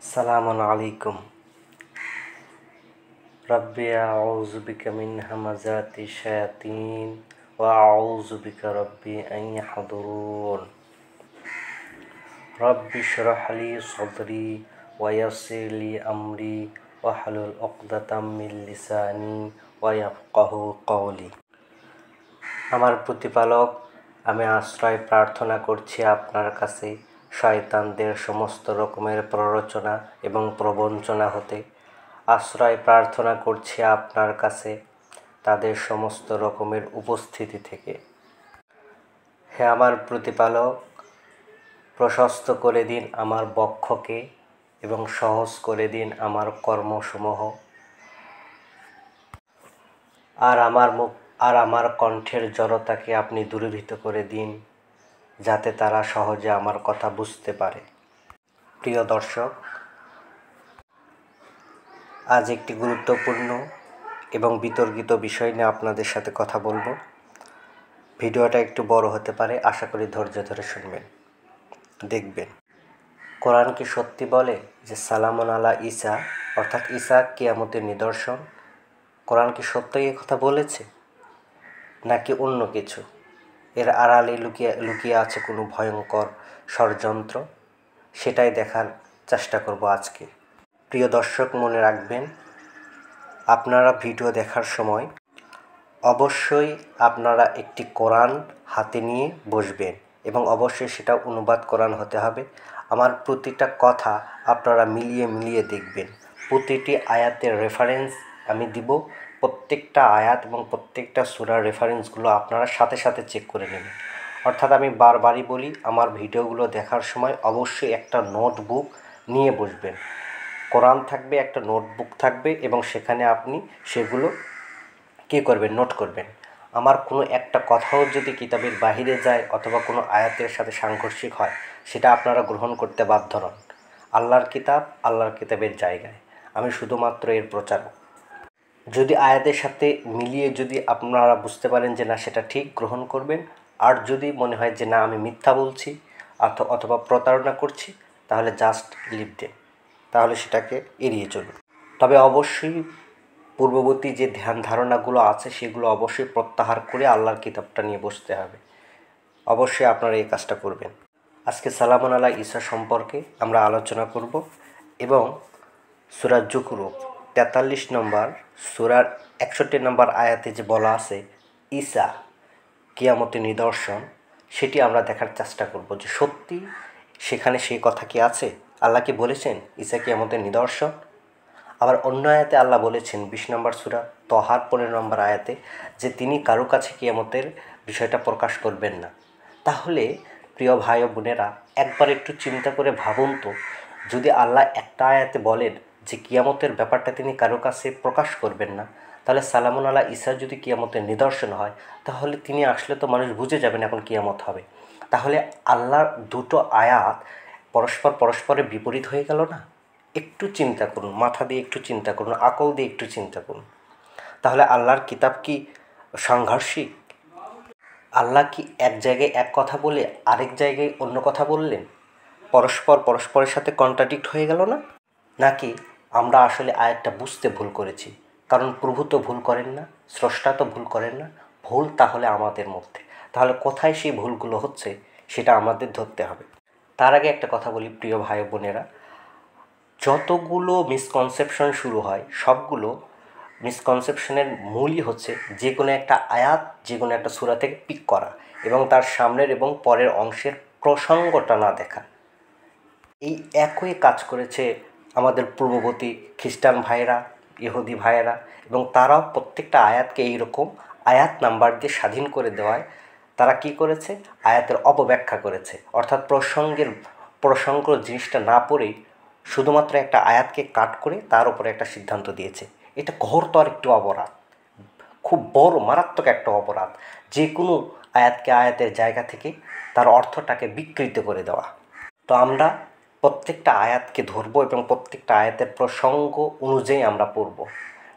সালামুন আলাইকুম। রব্বি আউযু বিকা মিন হামাযাতি শায়াতিন ওয়া আউযু বিকা রব্বি আন ইয়াহদুরুন। রব্বি ইশরাহ লি সাদরি ওয়া ইয়াসসির লি আমরি ওয়াহলুল উকদাতাম মিন লিসানি ওয়া ইয়াফকাহু কওলি। আমার প্রতিপালক, আমি আশ্রয় প্রার্থনা করছি আপনার কাছে শয়তানদের সমস্ত রকমের প্ররোচনা এবং প্রবঞ্চনা হতে। আশ্রয় প্রার্থনা করছি আপনার কাছে তাদের সমস্ত রকমের উপস্থিতি থেকে। হে আমার প্রতিপালক, প্রশস্ত করে দিন আমার বক্ষকে এবং সহজ করে দিন আমার কর্মসমূহ, আর আমার কণ্ঠের জড়তাকে আপনি দূরীভূত করে দিন, যাতে তারা সহজে আমার কথা বুঝতে পারে। প্রিয় দর্শক, আজ একটি গুরুত্বপূর্ণ এবং বিতর্কিত বিষয় নিয়ে আপনাদের সাথে কথা বলবো। ভিডিওটা একটু বড় হতে পারে, আশা করি ধৈর্য ধরে শুনবেন, দেখবেন। কোরআন কি সত্যি বলে যে সালামুন আলা ঈসা, অর্থাৎ ঈসা কিয়ামতের নিদর্শন? কোরআন কি সত্যই এ কথা বলেছে, নাকি অন্য কিছু? এর আড়ালে লুকিয়ে আছে কোনো ভয়ঙ্কর ষড়যন্ত্র? সেটাই দেখার চেষ্টা করব আজকে। প্রিয় দর্শক, মনে রাখবেন, আপনারা ভিডিও দেখার সময় অবশ্যই আপনারা একটি কোরআন হাতে নিয়ে বসবেন এবং অবশ্যই সেটা অনুবাদ কোরআন হতে হবে। আমার প্রতিটা কথা আপনারা মিলিয়ে দেখবেন। প্রতিটি আয়াতের রেফারেন্স আমি দিব। প্রত্যেকটা আয়াত এবং প্রত্যেকটা সূরার রেফারেন্সগুলো আপনারা সাথে সাথে চেক করে নেবেন। অর্থাৎ আমি বারবারই বলি, আমার ভিডিওগুলো দেখার সময় অবশ্যই একটা নোটবুক নিয়ে বসবেন। কোরআন থাকবে, একটা নোটবুক থাকবে এবং সেখানে আপনি সেগুলো কী করবেন, নোট করবেন। আমার কোনো একটা কথাও যদি কিতাবের বাহিরে যায় অথবা কোনো আয়াতের সাথে সাংঘর্ষিক হয়, সেটা আপনারা গ্রহণ করতে বাধ্য নন। আল্লাহর কিতাব আল্লাহর কিতাবের জায়গায়, আমি শুধুমাত্র এর প্রচারক। যদি আয়াতের সাথে মিলিয়ে যদি আপনারা বুঝতে পারেন যে না সেটা ঠিক, গ্রহণ করবেন। আর যদি মনে হয় যে না আমি মিথ্যা বলছি অথবা প্রতারণা করছি, তাহলে জাস্ট লিভ দেন, তাহলে সেটাকে এড়িয়ে চলুন। তবে অবশ্যই পূর্ববর্তী যে ধ্যান ধারণাগুলো আছে সেগুলো অবশ্যই প্রত্যাহার করে আল্লাহর কিতাবটা নিয়ে বসতে হবে। অবশ্যই আপনারা এই কাজটা করবেন। আজকে সালামুন আলা ঈসা সম্পর্কে আমরা আলোচনা করব এবং সূরা যুখরুফ 43 নম্বর সূরার 61 নম্বর আয়াতে যে বলা আছে ঈসা কিয়ামতের নিদর্শন, সেটি আমরা দেখার চেষ্টা করব যে সত্যি সেখানে সেই কথা কি আছে। আল্লাহ কি বলেছেন ঈসা কিয়ামতের নিদর্শন? আবার অন্য আয়াতে আল্লাহ বলেছেন 20 নম্বর সূরা তহার 15 নম্বর আয়াতে যে তিনি কারো কাছে কিয়ামতের বিষয়টা প্রকাশ করবেন না। তাহলে প্রিয় ভাই ও বোনেরা, একবার একটু চিন্তা করে ভাবুন তো, যদি আল্লাহ একটা আয়াতে বলেন যে কিয়ামতের ব্যাপারটা তিনি কারো কাছে প্রকাশ করবেন না, তাহলে সালামুন আলা ঈসা যদি কিয়ামতের নিদর্শন হয়, তাহলে তিনি আসলে তো মানুষ বুঝে যাবেন এখন কিয়ামত হবে। তাহলে আল্লাহর দুটো আয়াত পরস্পরের বিপরীত হয়ে গেল না? একটু চিন্তা করুন, মাথা দিয়ে একটু চিন্তা করুন, আকল দিয়ে একটু চিন্তা করুন। তাহলে আল্লাহর কিতাব কি সাংঘর্ষিক? আল্লাহ কি এক জায়গায় এক কথা বলে আরেক জায়গায় অন্য কথা বললেন? পরস্পরের সাথে কন্ট্রাডিক্ট হয়ে গেল না? নাকি আমরা আসলে আয়াতটা বুঝতে ভুল করেছি? কারণ প্রভু তো ভুল করেন না, স্রষ্টা তো ভুল করেন না। ভুল তাহলে আমাদের মধ্যে। তাহলে কোথায় সেই ভুলগুলো হচ্ছে সেটা আমাদের ধরতে হবে। তার আগে একটা কথা বলি প্রিয় ভাই বোনেরা, যতগুলো মিসকনসেপশন শুরু হয় সবগুলো মিসকনসেপশনের মূলই হচ্ছে যে কোনো একটা আয়াত যে কোনো একটা সূরা থেকে পিক করা এবং তার সামনের এবং পরের অংশের প্রসঙ্গটা না দেখা। এই একই কাজ করেছে আমাদের পূর্ববর্তী খ্রিস্টান ভাইয়েরা, ইহুদি ভাইয়েরা, এবং তারাও প্রত্যেকটা আয়াতকে এইরকম আয়াত নাম্বার দিয়ে স্বাধীন করে দেওয়ায় তারা কি করেছে, আয়াতের অপব্যাখ্যা করেছে। অর্থাৎ প্রসঙ্গ জিনিসটা না পড়েই শুধুমাত্র একটা আয়াতকে কাট করে তার উপরে একটা সিদ্ধান্ত দিয়েছে। এটা ঘোরতর একটু অপরাধ, খুব বড় মারাত্মক একটা অপরাধ। যে কোনো আয়াতকে আয়াতের জায়গা থেকে তার অর্থটাকে বিকৃত করে দেওয়া। তো আমরা প্রত্যেকটা আয়াতকে ধরব এবং প্রত্যেকটা আয়াতের প্রসঙ্গ অনুযায়ী আমরা পড়ব,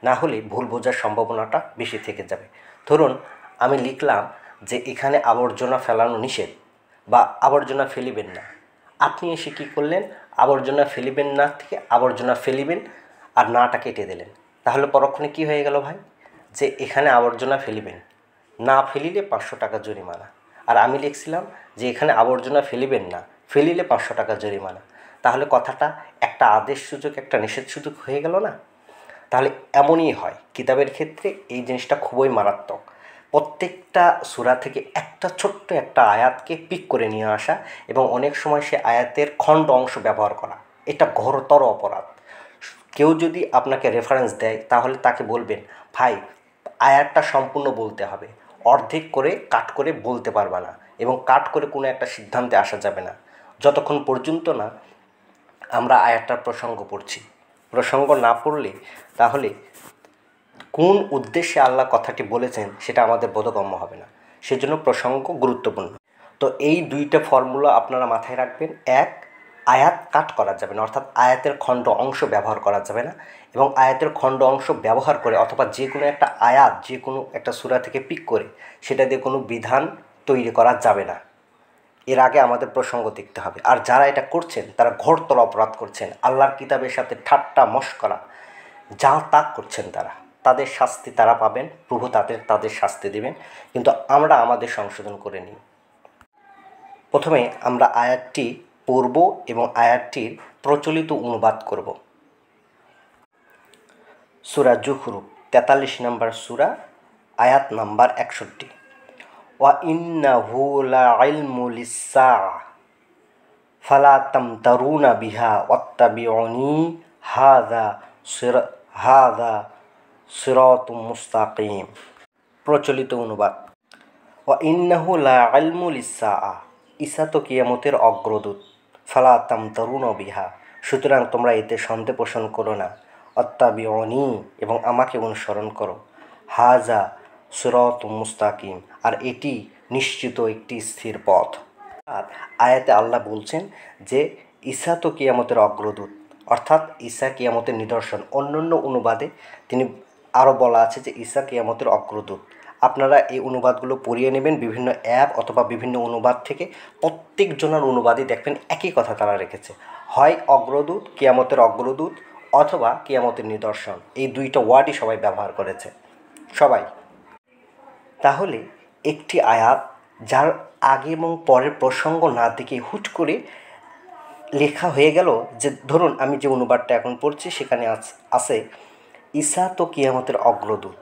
না হলে ভুল বোঝার সম্ভাবনাটা বেশি থেকে যাবে। ধরুন আমি লিখলাম যে এখানে আবর্জনা ফেলানো নিষেধ বা আবর্জনা ফেলিবেন না। আপনি এসে কী করলেন, আবর্জনা ফেলিবেন না থেকে আবর্জনা ফেলিবেন আর নাটা কেটে দিলেন। তাহলে পরক্ষণে কী হয়ে গেল ভাই, যে এখানে আবর্জনা ফেলিবেন, না ফেলিলে 500 টাকা জরিমানা। আর আমি লিখছিলাম যে এখানে আবর্জনা ফেলিবেন না, ফেলিলে 500 টাকা জরিমানা। তাহলে কথাটা একটা আদেশ সূচক একটা নিষেধ সূচক হয়ে গেল না? তাহলে এমনই হয় কিতাবের ক্ষেত্রে, এই জিনিসটা খুবই মারাত্মক। প্রত্যেকটা সূরা থেকে একটা ছোট্ট একটা আয়াতকে পিক করে নিয়ে আসা এবং অনেক সময় সে আয়াতের খণ্ড অংশ ব্যবহার করা, এটা ঘোরতর অপরাধ। কেউ যদি আপনাকে রেফারেন্স দেয় তাহলে তাকে বলবেন, ভাই আয়াতটা সম্পূর্ণ বলতে হবে, অর্ধেক করে কাট করে বলতে পারবে না এবং কাট করে কোনো একটা সিদ্ধান্তে আসা যাবে না যতক্ষণ পর্যন্ত না আমরা আয়াতটার প্রসঙ্গ পড়ছি। প্রসঙ্গ না পড়লে তাহলে কোন উদ্দেশ্যে আল্লাহ কথাটি বলেছেন সেটা আমাদের বোধগম্য হবে না। সেজন্য প্রসঙ্গ গুরুত্বপূর্ণ। তো এই দুইটা ফর্মুলা আপনারা মাথায় রাখবেন। এক, আয়াত কাট করা যাবে না, অর্থাৎ আয়াতের খণ্ড অংশ ব্যবহার করা যাবে না, এবং আয়াতের খণ্ড অংশ ব্যবহার করে অথবা যে কোনো একটা আয়াত যে কোনো একটা সূরা থেকে পিক করে সেটা দিয়ে কোনো বিধান তৈরি করা যাবে না। এর আগে আমাদের প্রসঙ্গ দেখতে হবে। আর যারা এটা করছেন তারা ঘোরতর অপরাধ করছেন, আল্লাহর কিতাবের সাথে ঠাট্টা মশকরা যা তা করছেন, তাদের শাস্তি তারা পাবেন, প্রভু তাদের শাস্তি দেবেন। কিন্তু আমরা আমাদের সংশোধন করে নিই। প্রথমে আমরা আয়াতটি পড়ব এবং আয়াতটির প্রচলিত অনুবাদ করব। সূরা যুখরুফ 43 নম্বর সূরা, আয়াত নাম্বার 61। ওয়া ইন্নাহু লাইলমু লিস-সাআ ফালা তামতারুনা বিহা ওয়াত্তাবিউনি হাযা সিরাতুম মুস্তাকিম। প্রচলিত অনুবাদ, ওয়া ইন্নাহু লাইলমু লিস-সাআ, ঈসা তো কিয়ামতের অগ্রদূত, ফালা তামতারুনা বিহা, সুতরাং তোমরা এতে সন্দেহ পোষণ করো না, ওয়াত্তাবিউনি, এবং আমাকে অনুসরণ করো, হাযা সিরাতুম মুস্তাকিম, আর এটি নিশ্চিত একটি স্থির পথ। আর আয়াতে আল্লাহ বলছেন যে ঈসা তো কিয়ামতের অগ্রদূত, অর্থাৎ ঈসা কিয়ামতের নিদর্শন। অন্যান্য অনুবাদে তিনি আরও বলা আছে যে ঈসা কিয়ামতের অগ্রদূত। আপনারা এই অনুবাদগুলো পড়িয়ে নেবেন বিভিন্ন অ্যাপ অথবা বিভিন্ন অনুবাদ থেকে। প্রত্যেকজনের অনুবাদই দেখবেন একই কথা তারা রেখেছে, হয় অগ্রদূত, কিয়ামতের অগ্রদূত, অথবা কিয়ামতের নিদর্শন। এই দুইটা ওয়ার্ডই সবাই ব্যবহার করেছে, সবাই। তাহলে একটি আয়াত যার আগে এবং পরের প্রসঙ্গ না দেখে হুট করে লেখা হয়ে গেল, যে ধরুন আমি যে অনুবাদটা এখন পড়ছি সেখানে আছে ঈসা তো কিয়ামতের অগ্রদূত,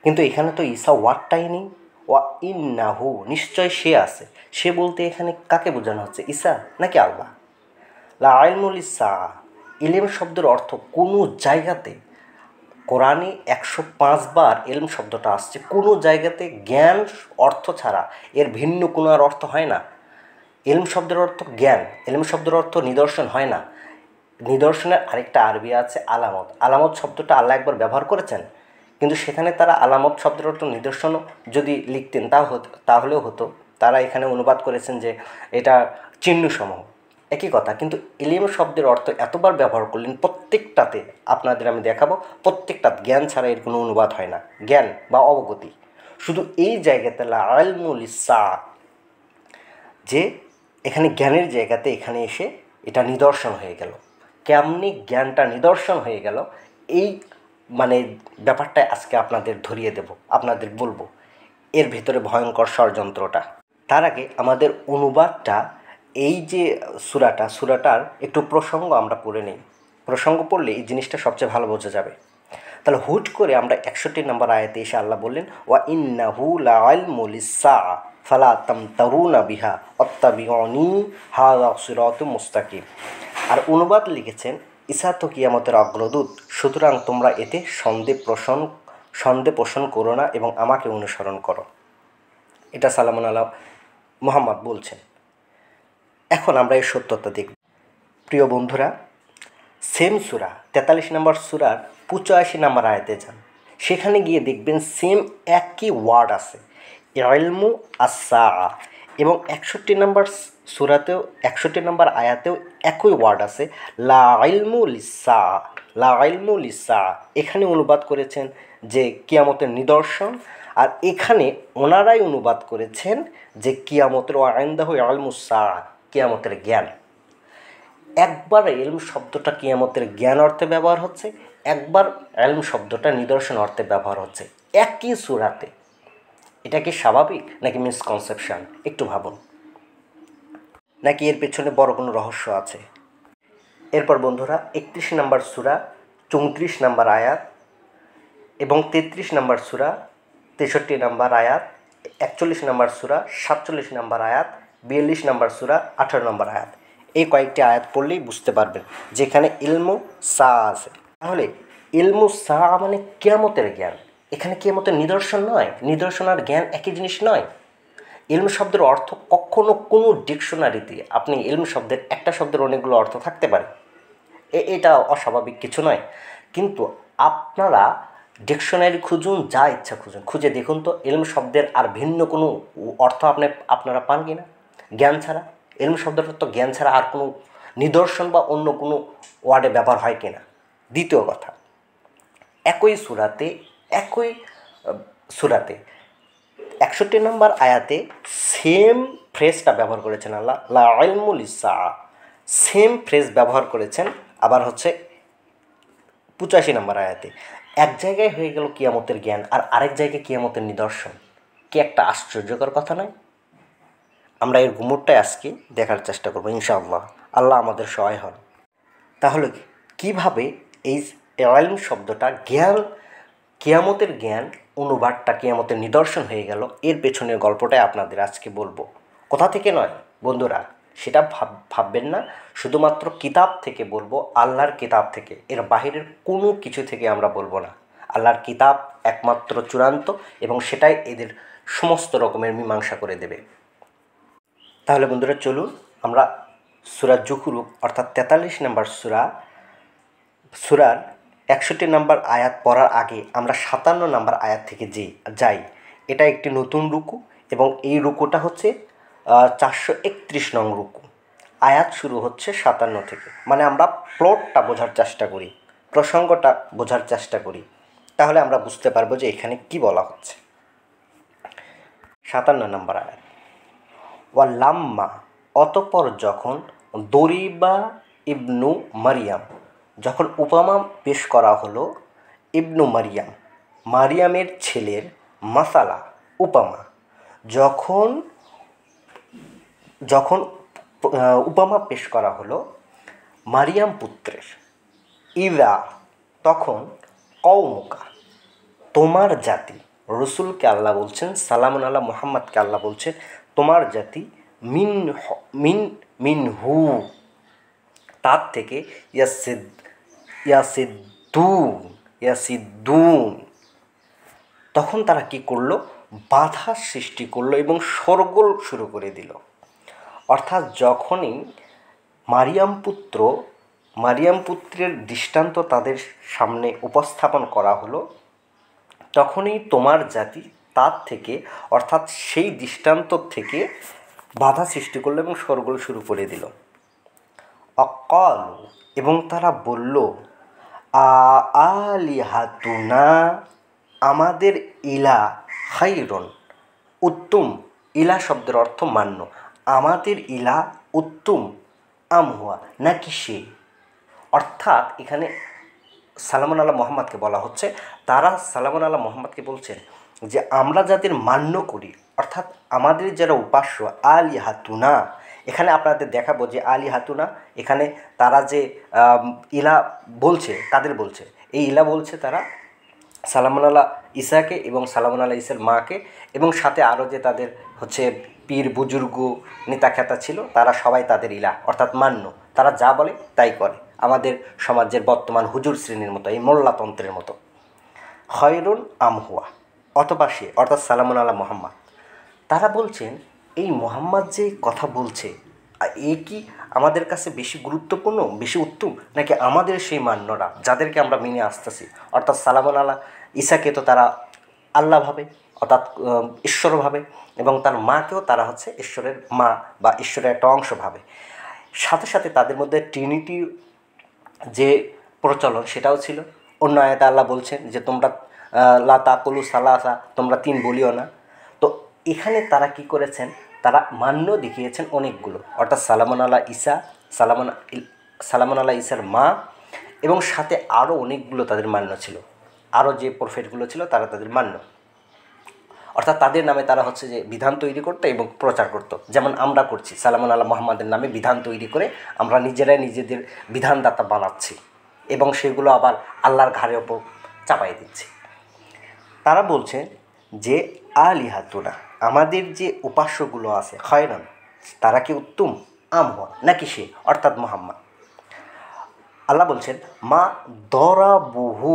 কিন্তু এখানে তো ঈসা ওয়ার্ডটাই নেই। ওয়া ইন্নাহু, নিশ্চয় সে আছে। সে বলতে এখানে কাকে বোঝানো হচ্ছে, ঈসা নাকি আল্লাহ? লা ইলমু লিস-সাআ, ইলম শব্দের অর্থ কোনো জায়গাতে, কোরআনে 105 বার ইলম শব্দটা আসছে, কোনো জায়গাতে জ্ঞান অর্থ ছাড়া এর ভিন্ন কোনো আর অর্থ হয় না। ইলম শব্দের অর্থ জ্ঞান, ইলম শব্দের অর্থ নিদর্শন হয় না। নিদর্শনের আরেকটা আরবি আছে আলামত। আলামত শব্দটা আল্লাহ একবার ব্যবহার করেছেন, কিন্তু সেখানে তারা আলামত শব্দের অর্থ নিদর্শনও যদি লিখতেন তাহলেও হতো। তারা এখানে অনুবাদ করেছেন যে এটা চিহ্নসমূহ, একই কথা। কিন্তু ইলম শব্দের অর্থ এতবার ব্যবহার করলেন, প্রত্যেকটাতে আপনাদের আমি দেখাবো, প্রত্যেকটা জ্ঞান ছাড়া এর কোনো অনুবাদ হয় না, জ্ঞান বা অবগতি। শুধু এই জায়গাতে লা ইলমু লিস-সাআ, যে এখানে জ্ঞানের জায়গাতে এখানে এসে এটা নিদর্শন হয়ে গেল। কেমনি জ্ঞানটা নিদর্শন হয়ে গেল, এই মানে ব্যাপারটা আজকে আপনাদের ধরিয়ে দেব, আপনাদের বলবো এর ভিতরে ভয়ঙ্কর ষড়যন্ত্রটা। তার আগে আমাদের অনুবাদটা, এই যে সূরাটার একটু প্রসঙ্গ আমরা পড়ে নিই। প্রসঙ্গ পড়লে এই জিনিসটা সবচেয়ে ভালো বোঝা যাবে। তাহলে হুট করে আমরা 61 নম্বর আয়াতে এসে আল্লাহ বললেন ওয়া ইন্নাহু লাইলমু লিস-সাআ ফালা তামতারুনা বিহা ওয়াত্তাবিউনি হাযা সিরাতুম মুস্তাকিম। আর অনুবাদ লিখেছেন ঈসা তো কিয়ামতের অগ্রদূত, সুতরাং তোমরা এতে সন্দেহ পোষণ করো না এবং আমাকে অনুসরণ করো। এটা সালামুন আলা মুহাম্মদ বলছেন। এখন আমরা এই সত্যতা দেখব। প্রিয় বন্ধুরা, সেম সূরা 43 নম্বর সূরার 85 নম্বর আয়াতে যান, সেখানে গিয়ে দেখবেন সেম একই ওয়ার্ড আছে, ইলমু আস-সাআ, এবং 61 নম্বর সূরাতেও 61 নম্বর আয়াতেও একই ওয়ার্ড আছে, লা ইলমু লিস-সাআ, লা ইলমু লিস-সাআ। এখানে অনুবাদ করেছেন যে কিয়ামতের নিদর্শন, আর এখানে ওনারাই অনুবাদ করেছেন যে কিয়ামতের ওয়া ইনদাহু ইলমুস-সাআ, কিয়ামতের জ্ঞান। একবার ইলম শব্দটা কিয়ামতের জ্ঞান অর্থে ব্যবহার হচ্ছে, একবার ইলম শব্দটা নিদর্শন অর্থে ব্যবহার হচ্ছে একই সূরাতে। এটা কি স্বাভাবিক নাকি মিসকনসেপশন? একটু ভাবুন, নাকি এর পেছনে বড় কোনো রহস্য আছে? এরপর বন্ধুরা 31 নম্বর সূরা 34 নম্বর আয়াত এবং 33 নম্বর সূরা 63 নম্বর আয়াত, 41 নম্বর সূরা 47 নম্বর আয়াত, 42 নম্বর সূরা 18 নম্বর আয়াত, এই কয়েকটি আয়াত পড়লেই বুঝতে পারবেন যেখানে ইলমু সা আছে। তাহলে ইলমু সা মানে কিয়ামতের জ্ঞান। এখানে কিয়ামতের নিদর্শন নয়, নিদর্শন আর জ্ঞান একই জিনিস নয়। ইলম শব্দের অর্থ কখনো কোনো ডিকশনারিতে আপনি ইলম শব্দের একটা শব্দের অনেকগুলো অর্থ থাকতে পারে, এটা অস্বাভাবিক কিছু নয়। কিন্তু আপনারা ডিকশনারি খুঁজুন, যা ইচ্ছা খুঁজুন, খুঁজে দেখুন তো ইলম শব্দের আর ভিন্ন কোনো অর্থ আপনারা পান কি না জ্ঞান ছাড়া। ইলম শব্দটা তো জ্ঞান ছাড়া আর কোনো নিদর্শন বা অন্য কোনো ওয়ার্ডে ব্যবহার হয় কি না। দ্বিতীয় কথা, একই সূরাতে 61 নম্বর আয়াতে সেম ফ্রেজটা ব্যবহার করেছেন আল্লাহ, লা ইলমুল ইসা, সেম ফ্রেজ ব্যবহার করেছেন আবার হচ্ছে 85 নম্বর আয়াতে। এক জায়গায় হয়ে গেল কিয়ামতের জ্ঞান আর আরেক জায়গায় কিয়ামতের নিদর্শন। কি একটা আশ্চর্যকর কথা নয়? আমরা এর গুমুরটাই আজকে দেখার চেষ্টা করবো ইনশাআল্লাহ, আল্লাহ আমাদের সহায় হন। তাহলে কিভাবে এই ইলম শব্দটা জ্ঞান, কিয়ামতের জ্ঞান অনুবাদটা কিয়ামতের নিদর্শন হয়ে গেল, এর পেছনের গল্পটাই আপনাদের আজকে বলবো। কোথা থেকে নয় বন্ধুরা, সেটা ভাববেন না, শুধুমাত্র কিতাব থেকে বলবো, আল্লাহর কিতাব থেকে, এর বাহিরের কোনো কিছু থেকে আমরা বলবো না। আল্লাহর কিতাব একমাত্র চূড়ান্ত এবং সেটাই এদের সমস্ত রকমের মীমাংসা করে দেবে। তাহলে বন্ধুরা চলুন আমরা সূরা যুখরুফ অর্থাৎ 43 নম্বর সূরার 61 নম্বর আয়াত পড়ার আগে আমরা 57 নম্বর আয়াত থেকে যাই। এটা একটি নতুন রুকু এবং এই রুকুটা হচ্ছে 431 নং রুকু। আয়াত শুরু হচ্ছে 57 থেকে, মানে আমরা প্লটটা বোঝার চেষ্টা করি, প্রসঙ্গটা বোঝার চেষ্টা করি, তাহলে আমরা বুঝতে পারবো যে এখানে কি বলা হচ্ছে। 57 নম্বর আয়াত, ওয়াল্লাম্মা, অতঃপর যখন, দরিবা ইবনু মারিয়াম, যখন উপমা পেশ করা হলো, ইবনু মারিয়াম, মারিয়ামের ছেলের, মাসালা, উপমা, যখন উপমা পেশ করা হলো মারিয়াম পুত্রের, ইদা, তখন, কওমুকা, তোমার জাতি, রসুলকে আল্লাহ বলছেন, সালামুন আল্লাহ মুহাম্মদকে আল্লাহ বলছেন তোমার জাতি, মিনহু, তার থেকে, ইয়াসিদ্দুন, তখন তারা কি করলো, বাধা সৃষ্টি করলো এবং শোরগোল শুরু করে দিল। অর্থাৎ যখনই মারিয়াম পুত্রের দৃষ্টান্ত তাদের সামনে উপস্থাপন করা হলো, তখনই তোমার জাতি তার থেকে, অর্থাৎ সেই দৃষ্টান্ত থেকে বাধা সৃষ্টি করলো এবং শোরগোল শুরু করে দিল। অকালু, এবং তারা বলল, আলিহাতুনা, আমাদের ইলা, খাইরুন, উত্তম, ইলা শব্দের অর্থ মান্য, আমাদের ইলা উত্তম, আমহুয়া, নাকি সে। অর্থাৎ এখানে সালামুন আল্লাহ মুহাম্মদকে বলা হচ্ছে, তারা সালামুন আল্লাহ মুহাম্মদকে বলছেন যে আমরা যাদের মান্য করি, অর্থাৎ আমাদের যারা উপাস্য, আলিহাতুনা, এখানে আপনাদের দেখাবো যে আলিহাতুনা, এখানে তারা যে ইলা বলছে, কাদের বলছে? এই ইলা বলছে তারা সালামুন আল্লাহ ঈসাকে এবং সালামুন আল্লাহ ঈসার মাকে, এবং সাথে আরও যে তাদের হচ্ছে পীর বুজুর্গ নেতা খ্যাতা ছিল, তারা সবাই তাদের ইলা অর্থাৎ মান্য, তারা যা বলে তাই করে, আমাদের সমাজের বর্তমান হুজুর শ্রেণীর মতো, এই মোল্লাতন্ত্রের মতো। খয়রুন আমহুয়া, অথবা সে, অর্থাৎ সালামুন আল্লাহ মুহাম্মদ, তারা বলছেন এই মুহাম্মদ যে কথা বলছে এ কি আমাদের কাছে বেশি গুরুত্বপূর্ণ, বেশি উত্তম, নাকি আমাদের সেই মান্যরা যাদেরকে আমরা মেনে আসতেছি, অর্থাৎ সালামুন আল্লাহ ঈসাকে তো তারা আল্লাহ ভাবে, অর্থাৎ ঈশ্বর ভাবে, এবং তার মাকেও তারা হচ্ছে ঈশ্বরের মা বা ঈশ্বরের একটা অংশ ভাবে। সাথে সাথে তাদের মধ্যে ট্রিনিটির যে প্রচলন সেটাও ছিল। অন্য আয়াতে আল্লাহ বলছেন যে তোমরা লা তাকুলু সালাসা, তোমরা তিন বলিও না। তো এখানে তারা কি করেছেন, তারা মান্য দেখিয়েছেন অনেকগুলো, অর্থাৎ সালামুন আল্লাহ ঈসা, সালামুন সালামুন আল্লাহ ঈসার মা এবং সাথে আরও অনেকগুলো তাদের মান্য ছিল, আরও যে প্রফেটগুলো ছিল তারা তাদের মান্য, অর্থাৎ তাদের নামে তারা হচ্ছে যে বিধান তৈরি করতো এবং প্রচার করতো, যেমন আমরা করছি সালামুন আল্লাহ মোহাম্মদের নামে বিধান তৈরি করে আমরা নিজেরাই নিজেদের বিধানদাতা বানাচ্ছি এবং সেগুলো আবার আল্লাহর ঘাড়ের ওপর চাপাই দিচ্ছি। তারা বলছে যে আলিহাতুনা, আমাদের যে উপাস্যগুলো আছে, খয়রান, তারা কি উত্তম, আম হওয়া নাকি সে অর্থাৎ মোহাম্মদ। আল্লাহ বলছেন মা দরাবুহু,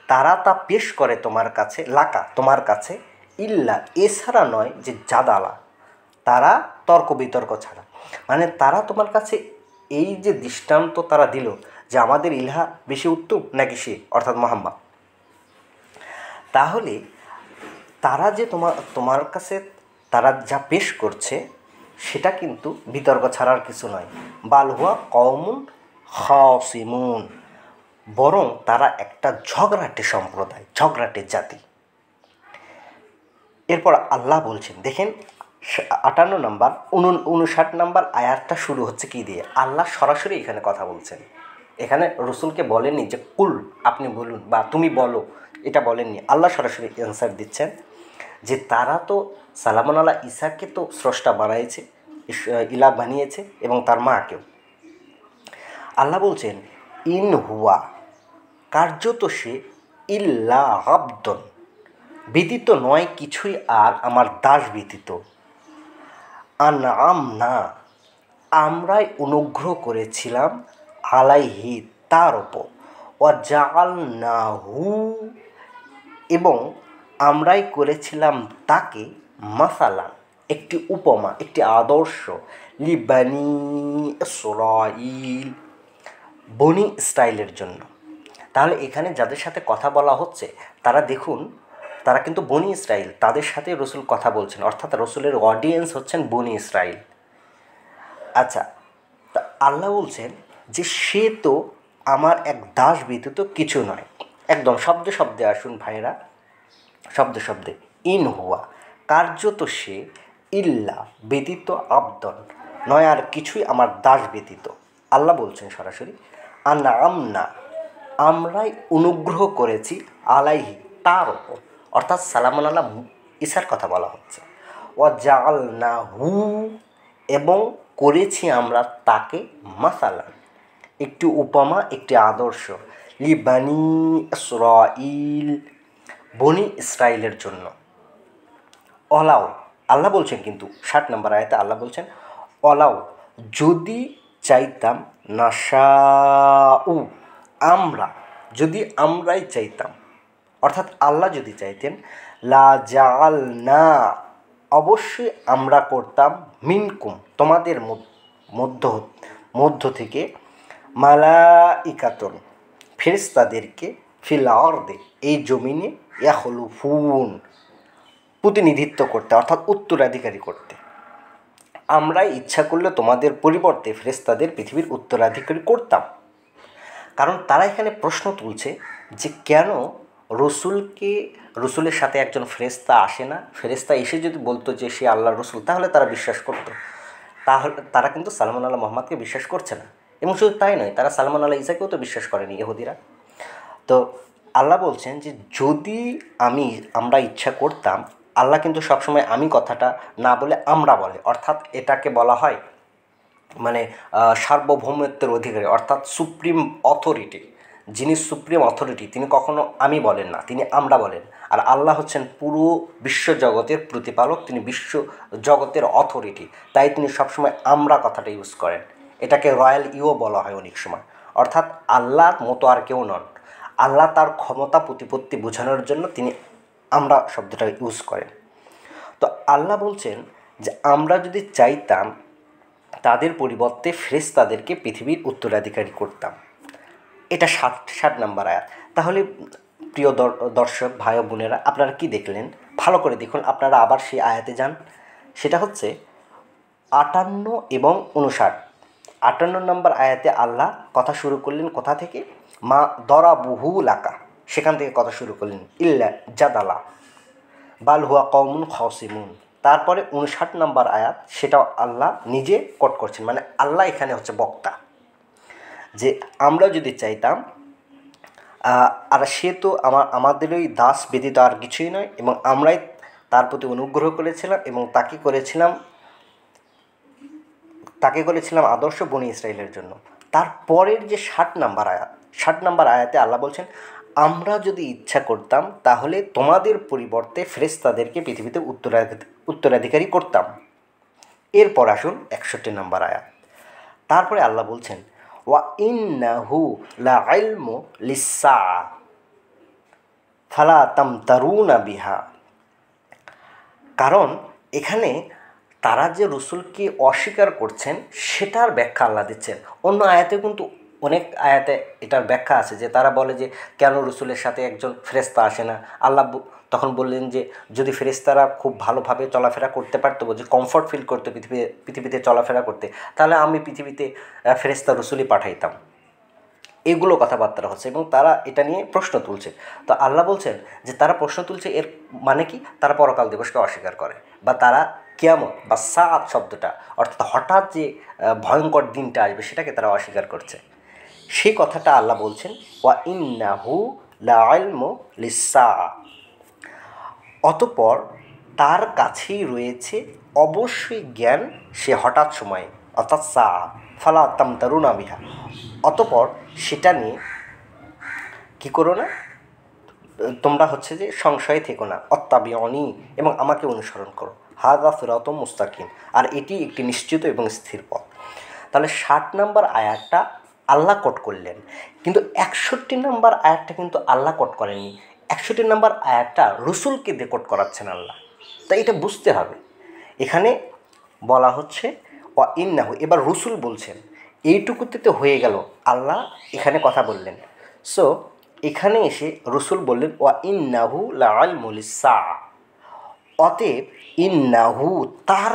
তারা তা পেশ করে তোমার কাছে, লাকা তোমার কাছে, ইল্লা এছাড়া নয় যে জাদালা, তারা তর্ক বিতর্ক ছাড়া, মানে তারা তোমার কাছে এই যে দৃষ্টান্ত তারা দিল যে আমাদের ইলাহা বেশি উত্তম নাকি সে অর্থাৎ মোহাম্মদ, তাহলে তারা যে তোমার কাছে তারা যা পেশ করছে সেটা কিন্তু বিতর্ক ছাড়ার কিছু নয়। বাল হুয়া কওমুন খাসিমুন, বরং তারা একটা ঝগড়াটে সম্প্রদায়, ঝগড়াটে জাতি। এরপর আল্লাহ বলছেন, দেখেন 58 নম্বর 59 নম্বর আয়াতটা শুরু হচ্ছে কি দিয়ে, আল্লাহ সরাসরি এখানে কথা বলছেন। এখানে রসুলকে বলেননি যে কুল আপনি বলুন বা তুমি বলো, এটা বলেননি, আল্লাহ সরাসরি অ্যান্সার দিচ্ছেন যে তারা তো সালামুন আল্লাহ ঈসাকে তো স্রষ্টা বানিয়েছে, ইলাহ বানিয়েছে এবং তার মাকেও। আল্লাহ বলছেন ইন হুয়া, কার্যত সে, ইল্লা আবদন, ব্যতীত নয় কিছুই আর আমার দাস ব্যতীত, আনআম না, আমরাই অনুগ্রহ করেছিলাম, আলাইহি তার ওপর, ওয়াজআলনাহু, এবং আমরাই করেছিলাম তাকে, মাসালান, একটি উপমা, একটি আদর্শ, লিবানি ইসরাইল, বনি ইসরাইলের জন্য। তাহলে এখানে যাদের সাথে কথা বলা হচ্ছে তারা দেখুন, তারা কিন্তু বনি ইসরাইল, তাদের সাথে রসুল কথা বলছেন, অর্থাৎ রসুলের অডিয়েন্স হচ্ছেন বনি ইসরাইল। আচ্ছা, তা আল্লাহ বলছেন যে সে তো আমার এক দাস ব্যতীত কিছু নয়। একদম শব্দে শব্দে আসুন ভাইরা, শব্দে শব্দে, ইন হুয়া, কার্যত সে, ইল্লা ব্যতীত, আবদন নয় আর কিছুই আমার দাস ব্যতীত। আল্লাহ বলছেন সরাসরি আনআমনা, আমরাই অনুগ্রহ করেছি, আলাইহি তার ওপর, অর্থাৎ সালামুন আল্লাহ ঈসার কথা বলা হচ্ছে, ওয়াজআলনাহু, এবং করেছি আমরা তাকে, মাসালান, একটি উপমা, একটি আদর্শ, লিবানি ইসরাইল, বনি ইসরাইলের জন্য। অলাও, আল্লাহ বলছেন কিন্তু 60 নম্বর আয়াতে আল্লাহ বলছেন অলাও, যদি চাইতাম, নাশাউ, আমরা, যদি আমরাই চাইতাম, অর্থাৎ আল্লাহ যদি চাইতেন, লা জাআলনা, অবশ্যই আমরা করতাম, মিনকুম, তোমাদের মধ্য থেকে, মালাইকাতুন, ফেরেশতাদেরকে, ফিল আরদে, এই জমিনে, ইয়াখলুফুন, প্রতিনিধিত্ব করতে, অর্থাৎ উত্তরাধিকারী করতে। আমরাই ইচ্ছা করলে তোমাদের পরিবর্তে ফেরেশতাদের পৃথিবীর উত্তরাধিকারী করতাম। কারণ তারা এখানে প্রশ্ন তুলছে যে কেন রসুলের সাথে একজন ফেরেশতা আসে না, ফেরেশতা এসে যদি বলতো যে সে আল্লাহর রসুল, তাহলে তারা বিশ্বাস করতো। তাহলে তারা কিন্তু সালামুন আল্লাহ মোহাম্মদকে বিশ্বাস করছে না, এবং শুধু তাই নয়, তারা সালামুন আল্লাহ ঈসাকেও তো বিশ্বাস করেনি ইহুদিরা। তো আল্লাহ বলছেন যে যদি আমরা ইচ্ছা করতাম, আল্লাহ কিন্তু সবসময় আমি কথাটা না বলে আমরা বলে, অর্থাৎ এটাকে বলা হয় মানে সার্বভৌমত্বের অধিকারী, অর্থাৎ সুপ্রিম অথরিটি, যিনি সুপ্রিম অথরিটি তিনি কখনো আমি বলেন না, তিনি আমরা বলেন। আর আল্লাহ হচ্ছেন পুরো বিশ্বজগতের প্রতিপালক, তিনি বিশ্ব জগতের অথরিটি, তাই তিনি সবসময় আমরা কথাটা ইউজ করেন। এটাকে রয়্যাল ইও বলা হয় অনেক সময়, অর্থাৎ আল্লাহর মতো আর কেউ নন। আল্লাহ তার ক্ষমতা প্রতিপত্তি বোঝানোর জন্য তিনি আমরা শব্দটা ইউজ করেন। তো আল্লাহ বলছেন যে আমরা যদি চাইতাম তাদের পরিবর্তে ফেরেশতাদেরকে পৃথিবীর উত্তরাধিকারী করতাম। এটা 60 নম্বর আয়াত। তাহলে প্রিয় দর্শক ভাই ও বোনেরা, আপনারা কি দেখলেন? ভালো করে দেখুন, আপনারা আবার সেই আয়াতে যান। সেটা হচ্ছে 58 এবং 59। 58 নম্বর আয়াতে আল্লাহ কথা শুরু করলেন কোথা থেকে? মা দরাবুহু লাকা, সেখান থেকে কথা শুরু করলেন, ইল্লা জাদালা বাল হুয়া কওমুন খাসিমুন, তারপরে 59 নম্বর আয়াত, সেটাও আল্লাহ নিজে কোট করছেন, মানে আল্লাহ এখানে হচ্ছে বক্তা, যে আমরা যদি চাইতাম, আর সে তো আমাদেরই দাস ব্যতীত আর কিছুই নয়, এবং আমরাই তার প্রতি অনুগ্রহ করেছিলাম এবং তাকে করেছিলাম আদর্শ বনি ইসরায়েলের জন্য। তারপরের যে 60 নম্বর আয়াতে আল্লাহ বলছেন, আমরা যদি ইচ্ছা করতাম তাহলে তোমাদের পরিবর্তে ফেরেশতাদেরকে পৃথিবীতে উত্তরাধিকারী করতাম। এরপর আসুন 61 নম্বর আয়াত। তারপরে আল্লাহ বলছেন, ওয়া ইন্নাহু লাইলমু লিসসাআ ফালা তামতারুনা বিহা। কারণ এখানে তারা যে রসুলকে অস্বীকার করছেন সেটার ব্যাখ্যা আল্লাহ দিচ্ছেন। অন্য আয়াতে কিন্তু অনেক আয়াতে এটার ব্যাখ্যা আছে, যে তারা বলে যে কেন রসুলের সাথে একজন ফেরেশতা আসে না। আল্লাহ তখন বললেন যে যদি ফেরেশতারা খুব ভালোভাবে চলাফেরা করতে পারতো, যে কমফর্ট ফিল করতো পৃথিবীতে চলাফেরা করতে, তাহলে আমি পৃথিবীতে ফেরেশতা রসুলই পাঠাইতাম। এগুলো কথাবার্তা হচ্ছে এবং তারা এটা নিয়ে প্রশ্ন তুলছে। তো আল্লাহ বলছেন যে তারা প্রশ্ন তুলছে, এর মানে কি? তারা পরকাল দিবসকে অস্বীকার করে, বা তারা কিয়ামত বা সাআত শব্দটা, অর্থাৎ হঠাৎ যে ভয়ঙ্কর দিনটা আসবে সেটাকে তারা অস্বীকার করছে। সেই কথাটা আল্লাহ বলছেন, ওয়া ইন্নাহু লাইলমু লিসসাআ, অতঃপর তার কাছেই রয়েছে অবশ্যই জ্ঞান সে হঠাৎ সময়ে, অর্থাৎ সাআ, ফালা তামতারুনা বিহা, অতঃপর সেটা নিয়ে কী করো না, তোমরা হচ্ছে যে সংশয়ে থেকো না, অত্তাবিউনি, এবং আমাকে অনুসরণ করো, হাযা সিরাতুম মুস্তাকিম, আর এটি একটি নিশ্চিত এবং স্থির পথ। তাহলে 60 নম্বর আয়াতটা আল্লাহ কোট করলেন, কিন্তু 61 নম্বর আয়াতটা কিন্তু আল্লাহ কোট করেননি। 61 নম্বর আয়াতটা রসুলকে দিয়ে কোট করাচ্ছেন আল্লাহ। তাই এটা বুঝতে হবে। এখানে বলা হচ্ছে ওয়া ইন্নাহু, এবার রসুল বলছেন, এইটুকুতে তো হয়ে গেল, আল্লাহ এখানে কথা বললেন। সো এখানে এসে রসুল বললেন ওয়া ইন্নাহু লাইলমু লিসসাআ, অতএব ইন্নাহু তার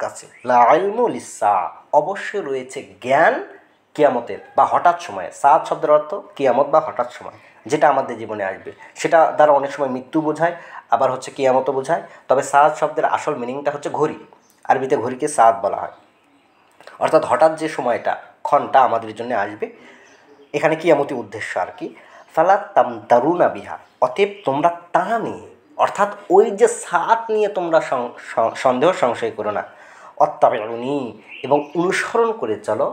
কাছে লাইলমু লিসসাআ, অবশ্যই রয়েছে জ্ঞান কিয়ামতের বা হঠাৎ সময়ে। সাআত শব্দের অর্থ কিয়ামত বা হঠাৎ সময়, যেটা আমাদের জীবনে আসবে। সেটা দ্বারা অনেক সময় মৃত্যু বোঝায়, আবার হচ্ছে কিয়ামতও বোঝায়। তবে সাআত শব্দের আসল মিনিংটা হচ্ছে ঘড়ি, আরবিতে ঘড়িকে সাআত বলা হয়, অর্থাৎ হঠাৎ যে সময়টা, ক্ষণটা আমাদের জন্য আসবে, এখানে কিয়ামতি উদ্দেশ্য আর কি। ফালা তামতারুনা বিহা, অতএব তোমরা তা নিয়ে, অর্থাৎ ওই যে সাআত নিয়ে তোমরা সন্দেহ সংশয় করো না, অত্তাবিউনি, এবং অনুসরণ করে চলো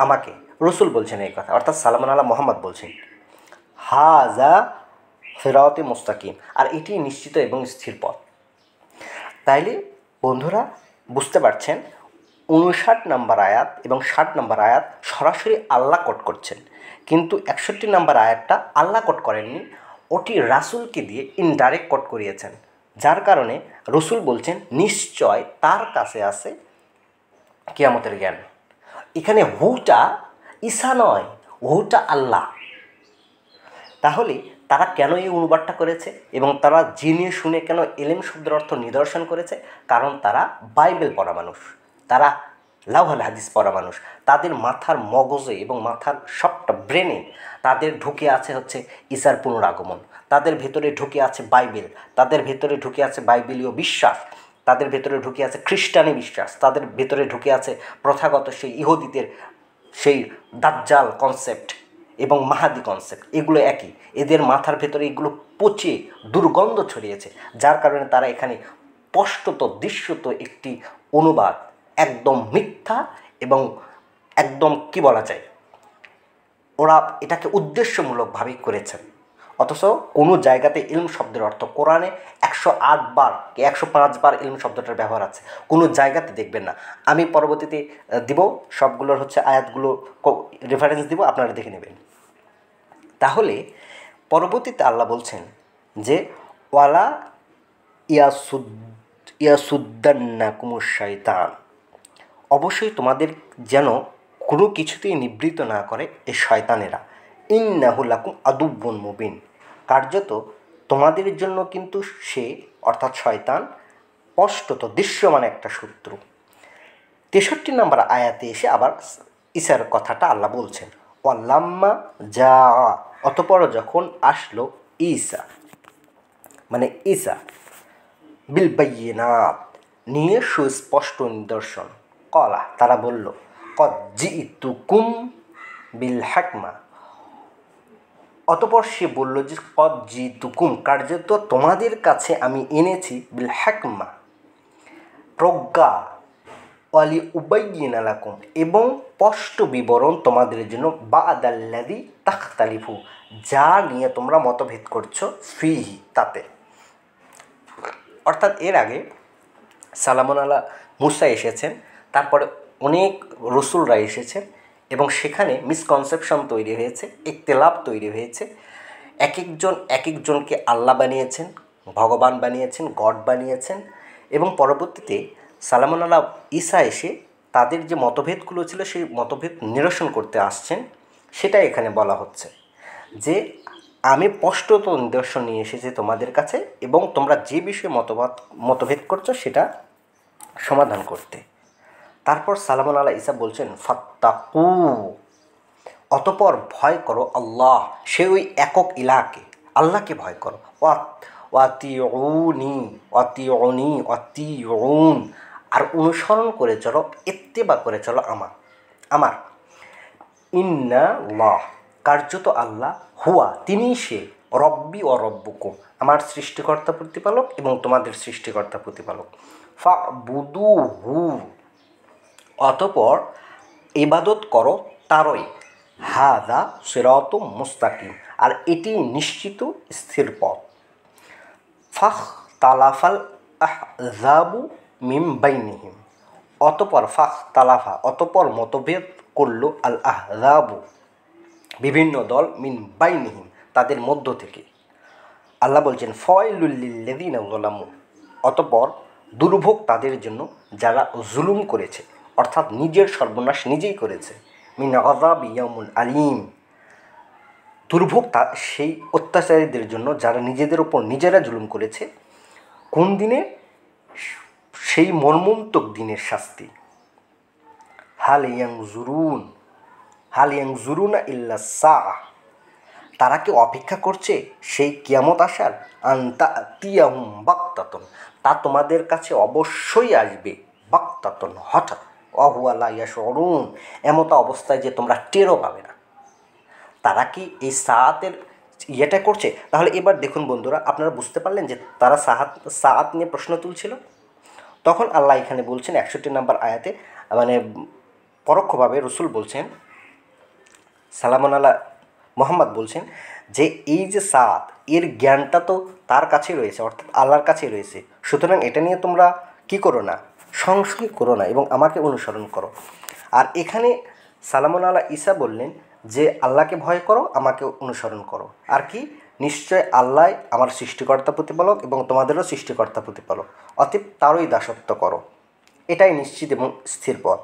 আমাকে। রসুল বলছেন এই কথা, অর্থাৎ সাল্লাল্লাহু আলা মুহাম্মদ বলছেন, হাযা সিরাতুম মুস্তাকিম, আর এটি নিশ্চিত এবং স্থির পথ। তাইলে বন্ধুরা বুঝতে পারছেন, 59 নম্বর আয়াত এবং 60 নম্বর আয়াত সরাসরি আল্লাহ কোট করছেন, কিন্তু 61 নম্বর আয়াতটা আল্লাহ কোট করেননি, ওটি রাসূলকে দিয়ে ইনডাইরেক্ট কোট করিয়েছেন। যার কারণে রসুল বলছেন নিশ্চয় তার কাছে আছে কিয়ামতের জ্ঞান। এখানে হুটা ঈসা নয়, হুটা আল্লাহ। তাহলে তারা কেন এই অনুবাদটা করেছে এবং তারা জেনে শুনে কেন এলেম শব্দের অর্থ নিদর্শন করেছে? কারণ তারা বাইবেল পড়া মানুষ, তারা লাওহাল হাদিস পড়া মানুষ। তাদের মাথার মগজে এবং মাথার সবটা ব্রেনে তাদের ঢুকে আছে হচ্ছে ঈসার পুনরাগমন, তাদের ভেতরে ঢুকে আছে বাইবেল, তাদের ভেতরে ঢুকে আছে বাইবেলীয় বিশ্বাস, তাদের ভেতরে ঢুকে আছে খ্রিস্টানি বিশ্বাস, তাদের ভেতরে ঢুকে আছে প্রথাগত সেই ইহুদিদের সেই দাজ্জাল কনসেপ্ট এবং মাহাদি কনসেপ্ট। এগুলো একই, এদের মাথার ভেতরে এগুলো পচে দুর্গন্ধ ছড়িয়েছে, যার কারণে তারা এখানে স্পষ্টত দৃশ্যত একটি অনুবাদ একদম মিথ্যা এবং একদম কি বলা যায়, ওরা এটাকে উদ্দেশ্যমূলকভাবেই করেছেন। অথচ কোনো জায়গাতে ইলম শব্দের অর্থ কোরআনে 108 বার কি 105 বার ইলম শব্দটার ব্যবহার আছে, কোনো জায়গাতে দেখবেন না। আমি পরবর্তীতে দিব, সবগুলোর হচ্ছে আয়াতগুলো রেফারেন্স দিব, আপনারা দেখে নেবেন। তাহলে পরবর্তীতে আল্লাহ বলছেন যে ওয়ালা ইয়াসুদ্দান্নাকুমুশ শাইতান, অবশ্যই তোমাদের যেন কোনো কিছুতেই নিবৃত্ত না করে এই শয়তানেরা। ইন্নাহু লাকুম আদুব্বুন মুবিন, কার্যত তোমাদের জন্য কিন্তু সে অর্থাৎ শয়তান স্পষ্টত দৃশ্যমান একটা শত্রু। 63 নম্বর আয়াতে এসে আবার ঈসার কথাটা আল্লাহ বলছেন, ওয়াল্লাম্মা যা, অতঃপর যখন আসলো ঈসা, মানে ঈসা বিল বাইয়িনাত, নিয়ে সুস্পষ্ট নিদর্শন। কলা, তারা বলল, কদ জিতুকুম বিল হিকমা, অতপর সে বলল যে কদ জিতুকুম, কার্যত তোমাদের কাছে আমি এনেছি, বিল হিকমা, প্রজ্ঞা, ওয়ালি উবাইয়িনা লাকুম, এবং স্পষ্ট বিবরণ তোমাদের জন্য, বা'দাল্লাযী তাখতালিফু, যা নিয়ে তোমরা মতভেদ করছো, ফিহি, তাতে। অর্থাৎ এর আগে সালামুন আলা মুসা এসেছেন, তারপরে অনেক রসুলরা এসেছেন, এবং সেখানে মিসকনসেপশন তৈরি হয়েছে, ইখতিলাফ তৈরি হয়েছে। এক একজনকে আল্লাহ বানিয়েছেন, ভগবান বানিয়েছেন, গড বানিয়েছেন, এবং পরবর্তীতে সালামুন আলা ঈসা এসে তাদের যে মতভেদগুলো ছিল সেই মতভেদ নিরসন করতে আসছেন। সেটা এখানে বলা হচ্ছে যে আমি স্পষ্ট নিদর্শন নিয়ে এসেছি তোমাদের কাছে, এবং তোমরা যে বিষয়ে মতভেদ করছো সেটা সমাধান করতে। তারপর সালামুন আলা ঈসা বলছেন, ফাত্তাকু, অতপর ভয় করো আল্লাহ, সে ওই একক ইলাকে, আল্লাহকে ভয় করো। ওয়াতিউন, আর অনুসরণ করে চলো, ইত্তেবা করে চলো আমার। ইন্নাল্লাহ, কার্যত আল্লাহ, হুয়া, তিনি সে, রব্বি ও রব্বুকুম, আমার সৃষ্টিকর্তা প্রতিপালক এবং তোমাদের সৃষ্টিকর্তা প্রতিপালক। ফা'বুদুহু, অতপর ইবাদত করো তারই, হাযা সিরাতুম মুস্তাকিম, আর এটি নিশ্চিত স্থির পথ। ফাখতালাফাল আহযাবু মিন বাইনিহিম, অতপর মতভেদ করল, আল আহযাবু, বিভিন্ন দল, মিন বাইনিহিম, তাদের মধ্য থেকে। আল্লাহ বলছেন, ফাওয়াইলুল লিল্লাযিনা যালামু, অতপর দুর্ভোগ তাদের জন্য যারা জুলুম করেছে, অর্থাৎ নিজের সর্বনাশ নিজেই করেছে, মিন আযাবি ইয়াউমিন আলীম, দুর্ভোগ সেই অত্যাচারীদের জন্য যারা নিজেদের ওপর নিজেরা জুলুম করেছে। কোন দিনে? সেই মর্মন্তুক দিনের শাস্তি। হাল ইয়ানজুরুনা ইল্লা সাআহ, তারা কি অপেক্ষা করছে সেই কিয়ামত আসার? আন তাতিয়াহুম বাগতাতুন, তা তোমাদের কাছে অবশ্যই আসবে, বাগতাতুন, হঠাৎ, ওয়া হুয়া লা ইয়াশউরুন, এমত অবস্থায় যে তোমরা টেরও পাবে না। তারা কি এই সাআতের ইয়েটা করছে? তাহলে এবার দেখুন বন্ধুরা, আপনারা বুঝতে পারলেন যে তারা সাআত নিয়ে প্রশ্ন তুলছিল। তখন আল্লাহ এখানে বলছেন 61 নম্বর আয়াতে, মানে পরোক্ষভাবে রসুল বলছেন, সালামুন আলা মুহাম্মদ বলছেন যে এই যে সাআত, এর জ্ঞানটা তো তার কাছেই রয়েছে, অর্থাৎ আল্লাহর কাছেই রয়েছে। সুতরাং এটা নিয়ে তোমরা কি করো না, সংশয় করো না, এবং আমাকে অনুসরণ করো। আর এখানে সালামুন আলা ঈসা বললেন যে আল্লাহকে ভয় করো, আমাকে অনুসরণ করো। আর কি? নিশ্চয় আল্লাহ আমার সৃষ্টিকর্তা প্রতিপালক এবং তোমাদেরও সৃষ্টিকর্তা প্রতিপালক, অতএব তারই দাসত্ব করো, এটাই নিশ্চিত এবং স্থির পথ।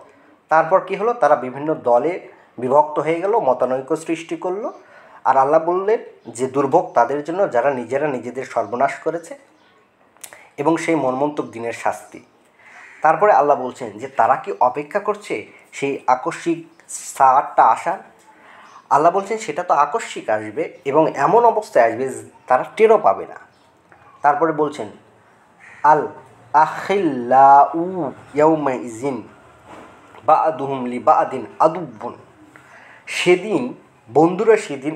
তারপর কি হলো? তারা বিভিন্ন দলে বিভক্ত হয়ে গেল, মতানৈক্য সৃষ্টি করলো। আর আল্লাহ বললেন যে দুর্ভোগ তাদের জন্য যারা নিজেরা নিজেদের সর্বনাশ করেছে, এবং সেই মর্মন্তুক দিনের শাস্তি। তারপরে আল্লাহ বলছেন যে তারা কি অপেক্ষা করছে সেই আকস্মিক সাআতটা আসার? আল্লাহ বলছেন সেটা তো আকস্মিক আসবে, এবং এমন অবস্থায় আসবে তারা টেরও পাবে না। তারপরে বলছেন, আল আখিল্লাউ ইয়াউমাইজিন বা'দুহুম লিবা'দিন আদুব্বুন, সেদিন বন্ধুরা সেদিন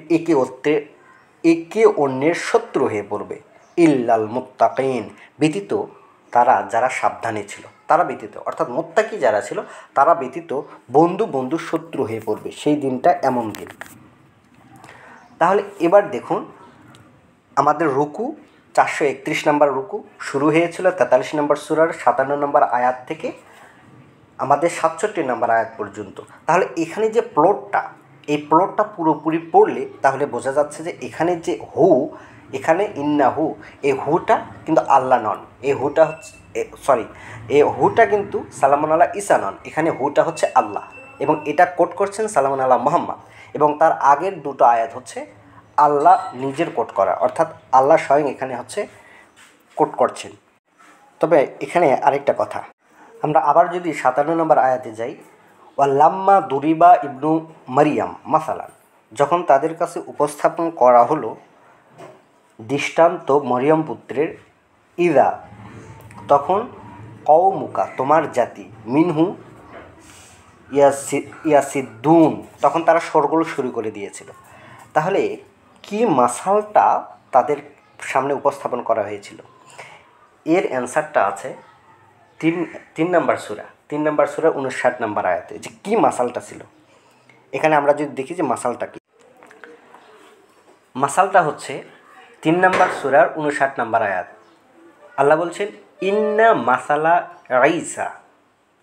একে অন্যের শত্রু হয়ে পড়বে, ইল্লাল মুত্তাকিন, ব্যতীত তারা যারা সাবধানে ছিল, তারা ব্যতীত, অর্থাৎ মুত্তাকি যারা ছিল তারা ব্যতীত বন্ধু শত্রু হয়ে পড়বে। সেই দিনটা এমন দিন। তাহলে এবার দেখুন আমাদের রুকু 431 নম্বর রুকু শুরু হয়েছিল 43 নম্বর সূরার 57 নম্বর আয়াত থেকে আমাদের 67 নম্বর আয়াত পর্যন্ত। তাহলে এখানে যে প্লটটা, এই প্লটটা পুরোপুরি পড়লে তাহলে বোঝা যাচ্ছে যে এখানে যে এখানে ইন্নাহু, এই হুটা কিন্তু আল্লাহ নন, এই হুটা হচ্ছে এই হুটা কিন্তু সালামুন আলা ঈসা নন, এখানে হুটা হচ্ছে আল্লাহ, এবং এটা কোট করছেন সালামুন আলা মুহাম্মদ, এবং তার আগের দুটো আয়াত হচ্ছে আল্লাহ নিজের কোট করা, অর্থাৎ আল্লাহ স্বয়ং এখানে হচ্ছে কোট করছেন। তবে এখানে আরেকটা কথা, আমরা আবার যদি 57 নম্বর আয়াতে যাই, ওয়াল্লাম্মা দুরিবা ইবনু মারিয়াম মাসালান, যখন তাদের কাছে উপস্থাপন করা হলো দৃষ্টান্ত মরিয়ম পুত্রের, ইদা, তখন কওমুকা তোমার জাতি মিনহু ইয়াসিদ্দুন তখন তারা শোরগোল শুরু করে দিয়েছিল। তাহলে কি মাসালটা তাদের সামনে উপস্থাপন করা হয়েছিল? এর অ্যান্সারটা আছে তিন নম্বর সূরা 59 নম্বর আয়াতে, যে কী মাসালটা ছিল। এখানে আমরা যদি দেখি যে মাসালটা কী, মাসালটা হচ্ছে 3 নম্বর সূরার 59 নম্বর আয়াত। আল্লাহ বলছেন ইন্না মাসালা ঈসা,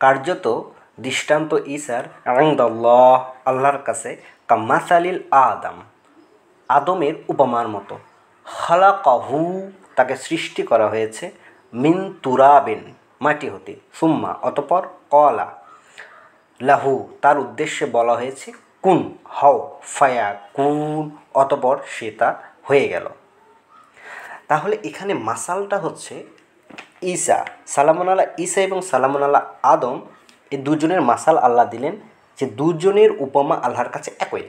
কার্যত দৃষ্টান্ত ঈসার ইনদাল্লাহ আল্লাহর কাছে কামাসালিল আদমের উপমার মতো। খালাকাহু তাকে সৃষ্টি করা হয়েছে মিন তুরাবিন মাটি হতে, সুম্মা অতপর কলা লাহু তার উদ্দেশ্যে বলা হয়েছে কুন হও, ফায়া কুন অতপর সে তা হয়ে গেল। তাহলে এখানে মাসালটা হচ্ছে ঈসা সালামুন আল্লাহ ঈসা এবং সালামুন আল্লাহ আদম, এই দুজনের মাসাল আল্লাহ দিলেন যে দুজনের উপমা আল্লাহর কাছে একই।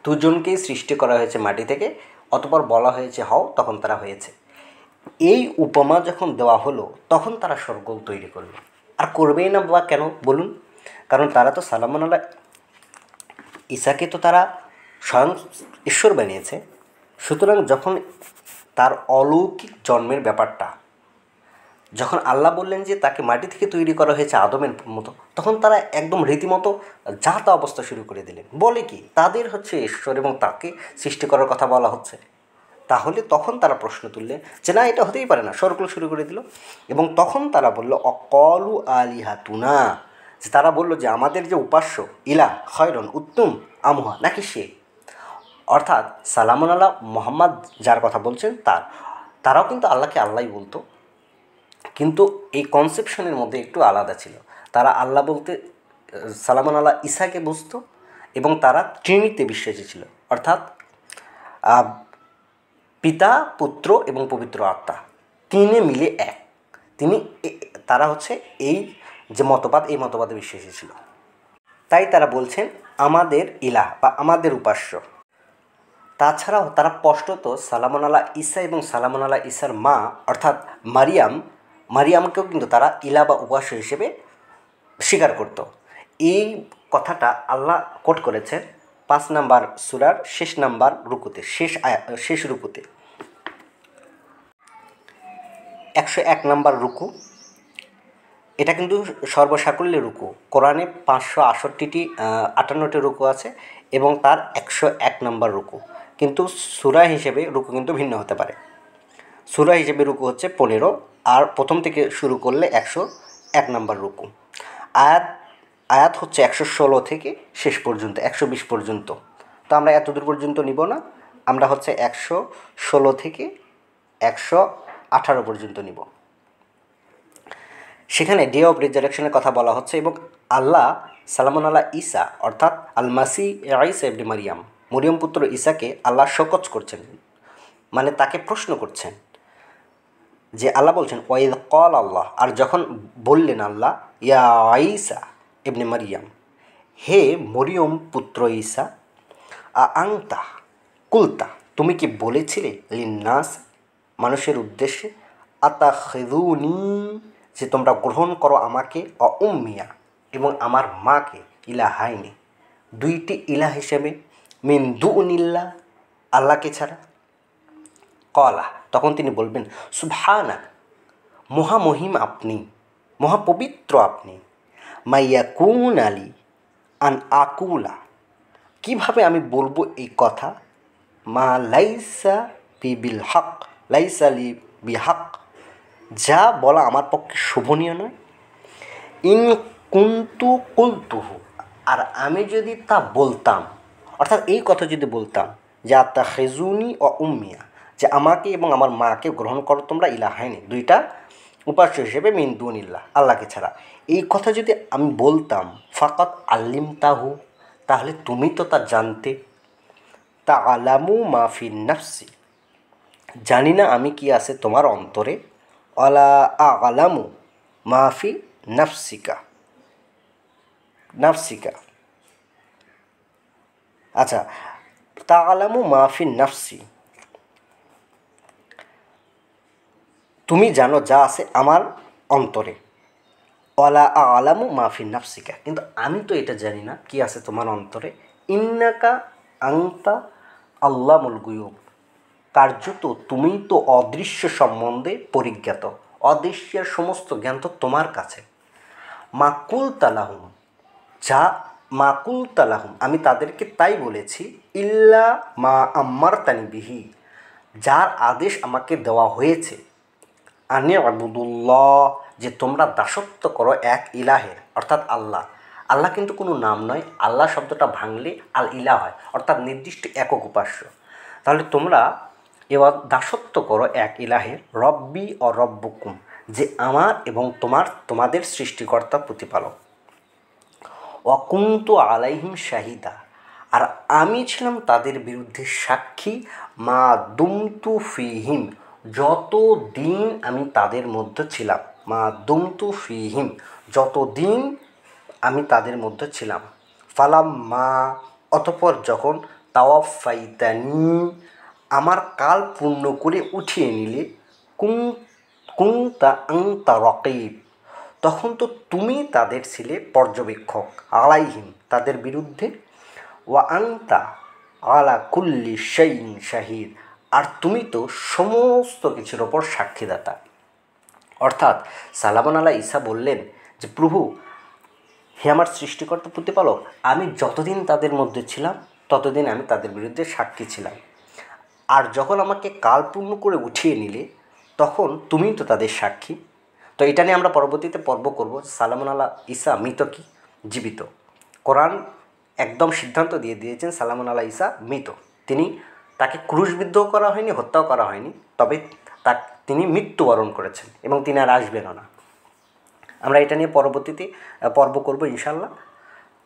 দুজনকেই সৃষ্টি করা হয়েছে মাটি থেকে, অতপর বলা হয়েছে হও, তখন তারা হয়েছে। এই উপমা যখন দেওয়া হলো তখন তারা শোরগোল তৈরি করলো। আর করবেই না বা কেন বলুন? কারণ তারা তো সালামুন আল্লাহ ঈসাকে তো তারা স্বয়ং ঈশ্বর বানিয়েছে। সুতরাং যখন তার অলৌকিক জন্মের ব্যাপারটা যখন আল্লাহ বললেন যে তাকে মাটি থেকে তৈরি করা হয়েছে আদমের মতো, তখন তারা একদম রীতিমতো যা তা অবস্থা শুরু করে দিলেন। বলে কি তাদের হচ্ছে ঈশ্বর এবং তাকে সৃষ্টি করার কথা বলা হচ্ছে। তাহলে তখন তারা প্রশ্ন তুললেন যে না, এটা হতেই পারে না, শোরগোল শুরু করে দিল। এবং তখন তারা বলল অকলু আলিহাতুনা, যে তারা বলল যে আমাদের যে উপাস্য ইলা খয়রন উত্তম আমুহা, নাকি সে, অর্থাৎ সালামুন আল্লাহ মোহাম্মদ যার কথা বলছেন তারাও কিন্তু আল্লাহকে আল্লাহই বলতো, কিন্তু এই কনসেপশনের মধ্যে একটু আলাদা ছিল। তারা আল্লাহ বলতে সালামুন আল্লাহ ঈসাকে বুঝতো এবং তারা ট্রিনিটিতে বিশ্বাসী ছিল, অর্থাৎ পিতা পুত্র এবং পবিত্র আত্মা তিনে মিলে এক। তারা হচ্ছে এই যে মতবাদ, এই মতবাদে বিশ্বাসী ছিল। তাই তারা বলছেন আমাদের ইলাহ বা আমাদের উপাস্য। তাছাড়াও তারা স্পষ্টত সালামুন আল্লাহ ঈসা এবং সালামুন আল্লাহ ঈসার মা অর্থাৎ মারিয়ামকেও কিন্তু তারা ইলা বা উপাস্য হিসেবে স্বীকার করত। এই কথাটা আল্লাহ কোট করেছেন 5 নম্বর সূরার শেষ নাম্বার রুকুতে, শেষ রুকুতে 101 নম্বর রুকু। এটা কিন্তু সর্বসাকুল্যে রুকু। কোরআনে 558টি রুকু আছে এবং তার 101 নম্বর রুকু। কিন্তু সূরা হিসেবে রুকু কিন্তু ভিন্ন হতে পারে। সূরা হিসেবে রুকু হচ্ছে 15, আর প্রথম থেকে শুরু করলে 101 নম্বর রুকু। আয়াত হচ্ছে 116 থেকে শেষ পর্যন্ত 120 পর্যন্ত। তো আমরা এতদূর পর্যন্ত নিব না, আমরা হচ্ছে 116 থেকে 118 পর্যন্ত নিব। সেখানে ডে অফ রিজারেকশনের কথা বলা হচ্ছে এবং আল্লাহ সালামুন আল্লাহ ঈসা অর্থাৎ আল মাসি ঈসা ইবনে মরিয়ম পুত্র ঈসাকে আল্লাহ শোকজ করছেন, মানে তাকে প্রশ্ন করছেন। যে আল্লাহ বলছেন ওয়াইদ কল আল্লাহ, আর যখন বললেন আল্লাহ ইয়া ঈসা ইবনে মারিয়াম, হে মরিয়ম পুত্র ঈসা, আংতা কুলতা তুমি কি বলেছিলে লিন্নাস মানুষের উদ্দেশ্যে, আতাখিযুনি যে তোমরা গ্রহণ করো আমাকে উম্মিয়া এবং আমার মাকে ইলাহাইনি দুইটি ইলাহ হিসেবে মিন দুনিল্লাহ আল্লাহকে ছাড়া। কলা তখন তিনি বলবেন সুবহানা মহামহিম আপনি, মহাপবিত্র আপনি, মাইয়াকুন আলী আন আকুলা কীভাবে আমি বলবো এই কথা, মা লাইসা বিল হক লাইসা লি বিহক যা বলা আমার পক্ষে শোভনীয় নয়, ইন কুন্তু কুলতুহু আর আমি যদি তা বলতাম, অর্থাৎ এই কথা যদি বলতাম যে আত্তাখিযুনি ও উম্মিয়া যে আমাকে এবং আমার মাকে গ্রহণ করো তোমরা ইলাহাইনি দুইটা উপাস্য হিসেবে মিন দুনিল্লাহ আল্লাহকে ছাড়া, এই কথা যদি আমি বলতাম ফাকাত আল্লিমতাহু তাহলে তুমি তো তা জানতে, তাআলামু মা ফি নাফসি জানি না আমি কি আছে তোমার অন্তরে, ওয়ালা আ'লামু মা ফি নাফসিকা আচ্ছা তা'লামু মা ফি নাফসি তুমি জানো যা আছে আমার অন্তরে, ওয়ালা আলামু মাফি নাফসিকা, কিন্তু আমি তো এটা জানি না কি আছে তোমার অন্তরে। ইন্নাকা আংতা আল্লামুল গুয়ুব, কার্যত তুমি তো অদৃশ্য সম্বন্ধে পরিজ্ঞাত, অদৃশ্যের সমস্ত জ্ঞান তো তোমার কাছে। মাকুল তালাহুম, যা মাকুল তালাহুম, আমি তাদেরকে তাই বলেছি, ইল্লা মা আম্মার তানিবিহি, যার আদেশ আমাকে দেওয়া হয়েছে, আনে আবুদুল্লাহ, যে তোমরা দাসত্ব করো এক ইলাহের, অর্থাৎ আল্লাহ। আল্লাহ কিন্তু কোনো নাম নয়, আল্লাহ শব্দটা ভাঙলে আল ইলাহ হয়, অর্থাৎ নির্দিষ্ট একক উপাস্য। তাহলে তোমরা এবার দাসত্ব করো এক ইলাহের, রব্বি ও রব্বুকুম, যে আমার এবং তোমাদের সৃষ্টিকর্তা প্রতিপালক। অকুন্তু আলাইহিম শাহিদা, আর আমি ছিলাম তাদের বিরুদ্ধে সাক্ষী, মা দুমতু ফিহিম, যতদিন আমি তাদের মধ্যে ছিলাম, মা দুমতু ফিহিম, যতদিন আমি তাদের মধ্যে ছিলাম। ফালাম মা, অতঃপর যখন তাওয়াফাইতানি, আমার কাল পূর্ণ করে উঠিয়ে নিলে, কুং কুংতা আংতা রকিব, তখন তো তুমি তাদের ছিলে পর্যবেক্ষক, আলাইহিম, তাদের বিরুদ্ধে, ওয়া আংতা আলা কুল্লি শাইইন শাহিদ, আর তুমি তো সমস্ত কিছুর ওপর সাক্ষীদাতা। অর্থাৎ সালামন আলাহ ঈসা বললেন যে প্রভু, হে আমার সৃষ্টিকর্তা প্রতিপালক, আমি যতদিন তাদের মধ্যে ছিলাম ততদিন আমি তাদের বিরুদ্ধে সাক্ষী ছিলাম, আর যখন আমাকে কাল পূর্ণ করে উঠিয়ে নিলে তখন তুমি তো তাদের সাক্ষী। তো এটা নিয়ে আমরা পরবর্তীতে পর্ব করব, সালামন আলাহ ঈসা মৃত কি জীবিত। কোরআন একদম সিদ্ধান্ত দিয়ে দিয়েছেন সালামন আলাহ ঈসা মৃত, তাকে ক্রুশবিদ্ধ করা হয়নি, হত্যাও করা হয়নি, তবে তিনি মৃত্যুবরণ করেছেন এবং তিনি আর আসবেনও না। আমরা এটা নিয়ে পরবর্তীতে পর্ব করব ইনশাল্লাহ।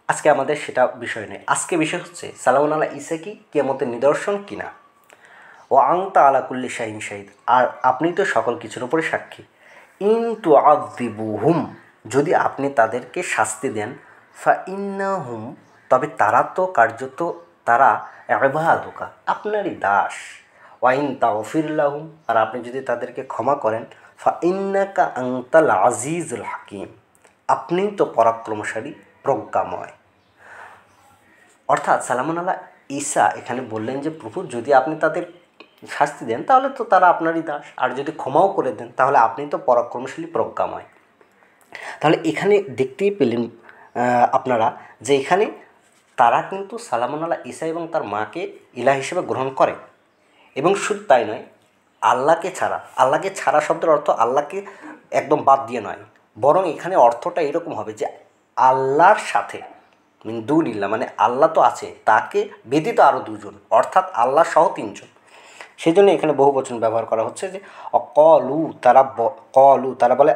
আজকে আমাদের সেটা বিষয় নেই, আজকে বিষয় হচ্ছে সালামন আলাহ ঈসা কি কিয়ামতের নিদর্শন কিনা। ও আংতা আলা কুল্লি শাহিন শাহিদ, আর আপনি তো সকল কিছুর উপরে সাক্ষী। ইন তুআযিবুহুম, যদি আপনি তাদেরকে শাস্তি দেন, ফা ইন্নাহুম, তবে তারা তো কার্যত তারা ইবাদুকা, আপনারই দাস। ওয়াইন তাগফির লাহুম, আর আপনি যদি তাদেরকে ক্ষমা করেন, ফা ইন্নাকা আনতাল আজিজুল হাকিম, আপনিই তো পরাক্রমশালী প্রজ্ঞাময়। অর্থাৎ সালামন আলাহ ঈসা এখানে বললেন যে প্রভু, যদি আপনি তাদের শাস্তি দেন তাহলে তো তারা আপনারই দাস, আর যদি ক্ষমাও করে দেন তাহলে আপনি তো পরাক্রমশালী প্রজ্ঞাময়। তাহলে এখানে দেখতেই পেলেন আপনারা যে এখানে তারা কিন্তু সালামন আলাহ ঈসা এবং তার মাকে ইলাহ হিসেবে গ্রহণ করে, এবং শুধু তাই নয়, আল্লাহকে ছাড়া শব্দের অর্থ আল্লাহকে একদম বাদ দিয়ে নয়, বরং এখানে অর্থটা এরকম হবে যে আল্লাহর সাথে, মিন দুনিল্লাহ, মানে আল্লাহ তো আছে, তাকে ব্যতীত আরও দুজন, অর্থাৎ আল্লাহ সহ তিনজন। সেই জন্য এখানে বহু বচন ব্যবহার করা হচ্ছে যে কলু, তারা বলে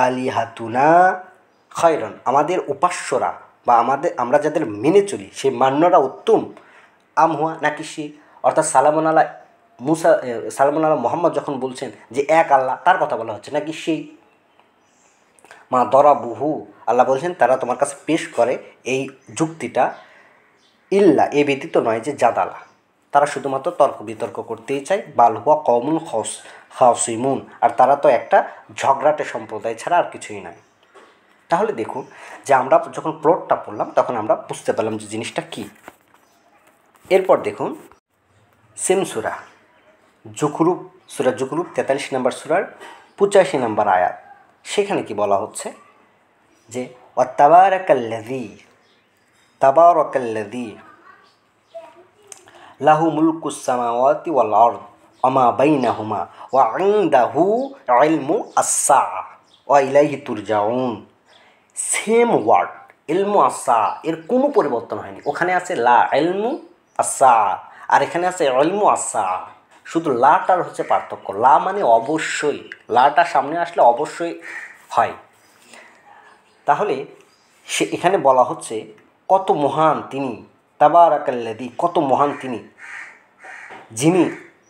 আলিহাতুনা খয়রন, আমাদের উপাস্যরা বা আমরা যাদের মেনে চলি সেই মান্যরা উত্তম, আমহুয়া, নাকি সে, অর্থাৎ সালামন আলাহ মোহাম্মদ যখন বলছেন যে এক আল্লাহ, তার কথা বলা হচ্ছে, নাকি সেই। মা দরাবুহু, আল্লাহ বলছেন তারা তোমার কাছে পেশ করে এই যুক্তিটা, ইল্লা, এ ব্যতীত নয় যে জাদালা, তারা শুধুমাত্র তর্ক বিতর্ক করতেই চায়, বাল হুয়া কওমুন খাসিমুন, আর তারা তো একটা ঝগড়াটে সম্প্রদায় ছাড়া আর কিছুই নয়। তাহলে দেখুন যে আমরা যখন প্লটটা পড়লাম তখন আমরা বুঝতে পারলাম যে জিনিসটা কী। এরপর দেখুন সেম সূরা যুখরুফ, সূরা যুখরুফ 43 নম্বর সূরার 85 নম্বর আয়াত, সেখানে কি বলা হচ্ছে যে তাবারাকাল্লাযী লাহু মুলকুস সামাওয়াতি ওয়াল আরদ ওয়া মা বাইনাহুমা ওয়া ইনদাহু ইলমু আস-সাআ ওয়া ইলাইহি তুরজাউন। সেম ওয়ার্ড, ইলমু আস-সাআ, এর কোনো পরিবর্তন হয়নি। ওখানে আছে লা ইলমু আস-সাআ, আর এখানে আছে ইলমু আস-সাআ, শুধু লাটার হচ্ছে পার্থক্য। লা মানে অবশ্যই, লাটা সামনে আসলে অবশ্যই হয়। তাহলে এখানে বলা হচ্ছে কত মহান তিনি, তাবারাকাল্লাযী, কত মহান তিনি, যিনি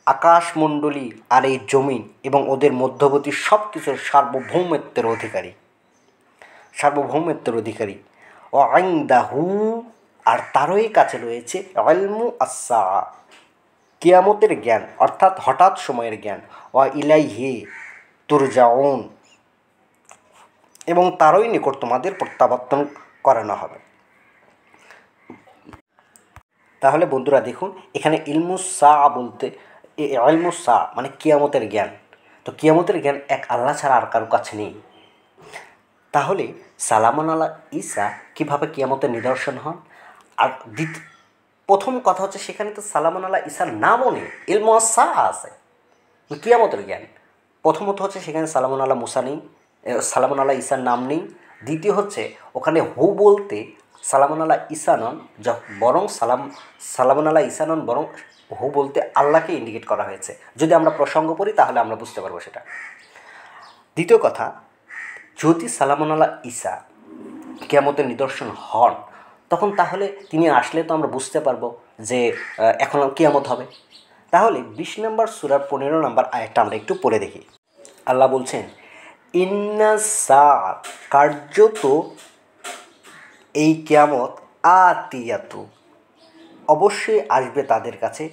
আকাশমণ্ডলী আর এই জমিন এবং ওদের মধ্যবর্তী সব কিছুর সার্বভৌমত্বের অধিকারী। ও ইনদাহু, আর তারই কাছে রয়েছে ইলমু আস-সাআ, কিয়ামতের জ্ঞান অর্থাৎ হঠাৎ সময়ের জ্ঞান, ওয়া ইলাইহি তুরজাউন, এবং তারই নিকট তোমাদের প্রত্যাবর্তন করানো হবে। তাহলে বন্ধুরা দেখুন, এখানে ইলমুস সাআ বলতে ইলমুস সাআ মানে কিয়ামতের জ্ঞান। তো কিয়ামতের জ্ঞান এক আল্লাহ ছাড়া আর কারো কাছে নেই। তাহলে সালামুন আলা ঈসা কীভাবে কিয়ামতের নিদর্শন হন? আর প্রথম কথা হচ্ছে, সেখানে তো সালামুন আলা ঈসার নামও নেই, ইলমুস সাআ আছে, কিয়ামতের জ্ঞান। প্রথমত হচ্ছে সেখানে সালামুন আলা মুসা নেই, সালামুন আলা ঈসার নাম নেই। দ্বিতীয় হচ্ছে ওখানে হু বলতে সালামুন আলা ঈসা নন, বরং সালামুন আলা ঈসা নন, বরং হু বলতে আল্লাহকে ইন্ডিকেট করা হয়েছে। যদি আমরা প্রসঙ্গ পড়ি তাহলে আমরা বুঝতে পারবো সেটা। দ্বিতীয় কথা, যদি সালামুন আলা ঈসা কিয়ামতের নিদর্শন হন, তখন তাহলে তিনি আসলে তো আমরা বুঝতে পারবো যে এখন কিয়ামত হবে। তাহলে 20 নম্বর সূরার 15 নম্বর আয়াতটা আমরা একটু পড়ে দেখি। আল্লাহ বলছেন, ইন্না সাআত, কার্যত এই কিয়ামত, আতিয়াতু, অবশ্যই আসবে তাদের কাছে,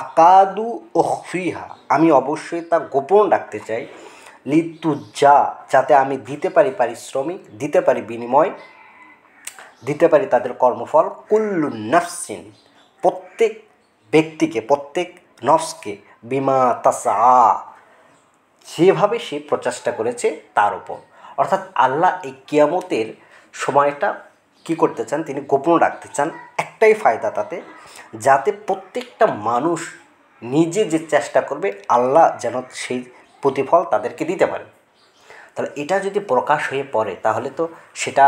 আকাদু উখফিহা, আমি অবশ্যই তা গোপন রাখতে চাই, লিতুজ্জা, যাতে আমি দিতে পারি পারিশ্রমিক, দিতে পারি বিনিময়, দিতে পারি তাদের কর্মফল, কুল্লু নাফসিন, প্রত্যেক ব্যক্তিকে, প্রত্যেক নফসকে, বিমা তাসআ, যেভাবে সে প্রচেষ্টা করেছে তার উপর। অর্থাৎ আল্লাহ এই কিয়ামতের সময়টা কি করতে চান? তিনি গোপন রাখতে চান। একটাই ফায়দা তাতে, যাতে প্রত্যেকটা মানুষ নিজে যে চেষ্টা করবে আল্লাহ যেন সেই প্রতিফল তাদেরকে দিতে পারে। তাহলে এটা যদি প্রকাশ হয়ে পড়ে তাহলে তো সেটা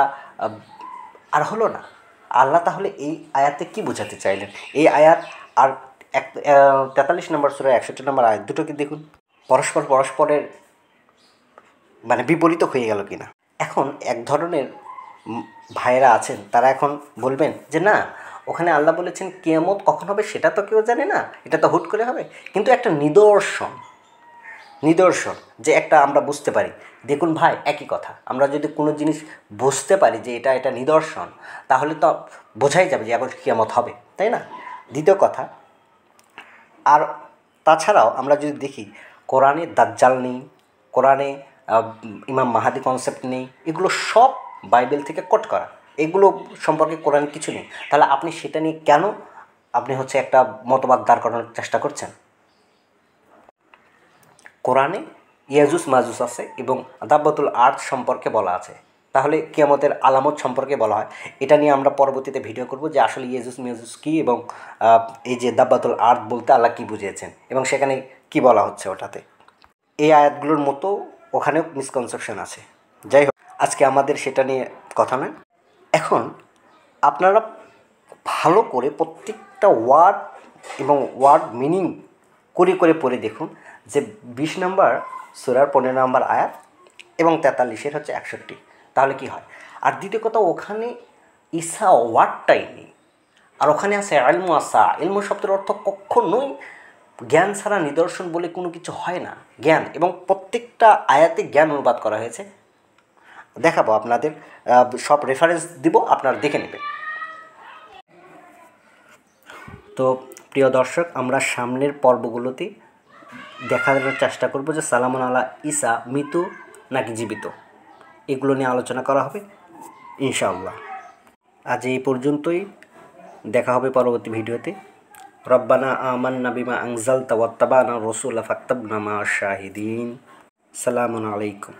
আর হলো না। আল্লাহ তাহলে এই আয়াতে কি বোঝাতে চাইলেন? এই আয়াত আর 43 নম্বর সূরা 61 নম্বর আয়াত দুটোকে দেখুন, পরস্পরের মানে বিপরীত হয়ে গেল কিনা। এখন এক ধরনের ভাইয়েরা আছেন, তারা এখন বলবেন যে না, ওখানে আল্লাহ বলেছেন কিয়ামত কখন হবে সেটা তো কেউ জানে না, এটা তো হুট করে হবে, কিন্তু একটা নিদর্শন যে একটা আমরা বুঝতে পারি। দেখুন ভাই, একই কথা, আমরা যদি কোনো জিনিস বুঝতে পারি যে এটা নিদর্শন, তাহলে তো বোঝাই যাবে যে এখন কিয়ামত হবে, তাই না? দ্বিতীয় কথা, আর তাছাড়াও আমরা যদি দেখি, কোরআনে দাজ্জাল নেই, কোরআনে ইমাম মাহাদি কনসেপ্ট নেই, এগুলো সব বাইবেল থেকে কোট করা, এগুলো সম্পর্কে কোরআন কিছু নেই। তাহলে আপনি সেটা নিয়ে কেন আপনি একটা মতবাদ দাঁড় করানোর চেষ্টা করছেন? কোরআনে ইয়াজুজ মাজুজ আছে এবং দাব্বাতুল আর্থ সম্পর্কে বলা আছে। তাহলে কিয়ামতের আলামত সম্পর্কে বলা হয়। এটা নিয়ে আমরা পরবর্তীতে ভিডিও করব যে আসলে ইয়াজুজ মাজুজ কী, এবং এই যে দাব্বাতুল আর্থ বলতে আল্লাহ কী বুঝিয়েছেন এবং সেখানে কি বলা হচ্ছে ওটাতে। এই আয়াতগুলোর মতো ওখানেও মিসকনসেপশন আছে। যাই হোক, আজকে আমাদের সেটা নিয়ে কথা নয়। এখন আপনারা ভালো করে প্রত্যেকটা ওয়ার্ড এবং ওয়ার্ড মিনিং করে পড়ে দেখুন যে 20 নম্বর সূরার 15 নম্বর আয়াত এবং 43-এর 61, তাহলে কি হয়। আর দ্বিতীয় কথা, ওখানে ঈসা ওয়ার্ডটাই নেই, আর ওখানে আছে ইলমু আসা। ইলমু শব্দের অর্থ কখনোই জ্ঞান ছাড়া নিদর্শন বলে কোনো কিছু হয় না, জ্ঞান। এবং প্রত্যেকটা আয়াতে জ্ঞান অনুবাদ করা হয়েছে। দেখাবো আপনাদের, সব রেফারেন্স দিব, আপনারা দেখে নেবেন। তো প্রিয় দর্শক, আমরা সামনের পর্বগুলোতে দেখার চেষ্টা করব যে সালামুন আলা ঈসা মৃত নাকি জীবিত, এগুলো নিয়ে আলোচনা করা হবে ইনশাআল্লাহ। আজ এই পর্যন্তই, দেখা হবে পরবর্তী ভিডিওতে। রব্বানা আমান্না বিমা আনজালতা ওয়াত্তাবানা রাসূলা ফাত্তাবনা মা শাহিদিন। সালামুন আলাইকুম।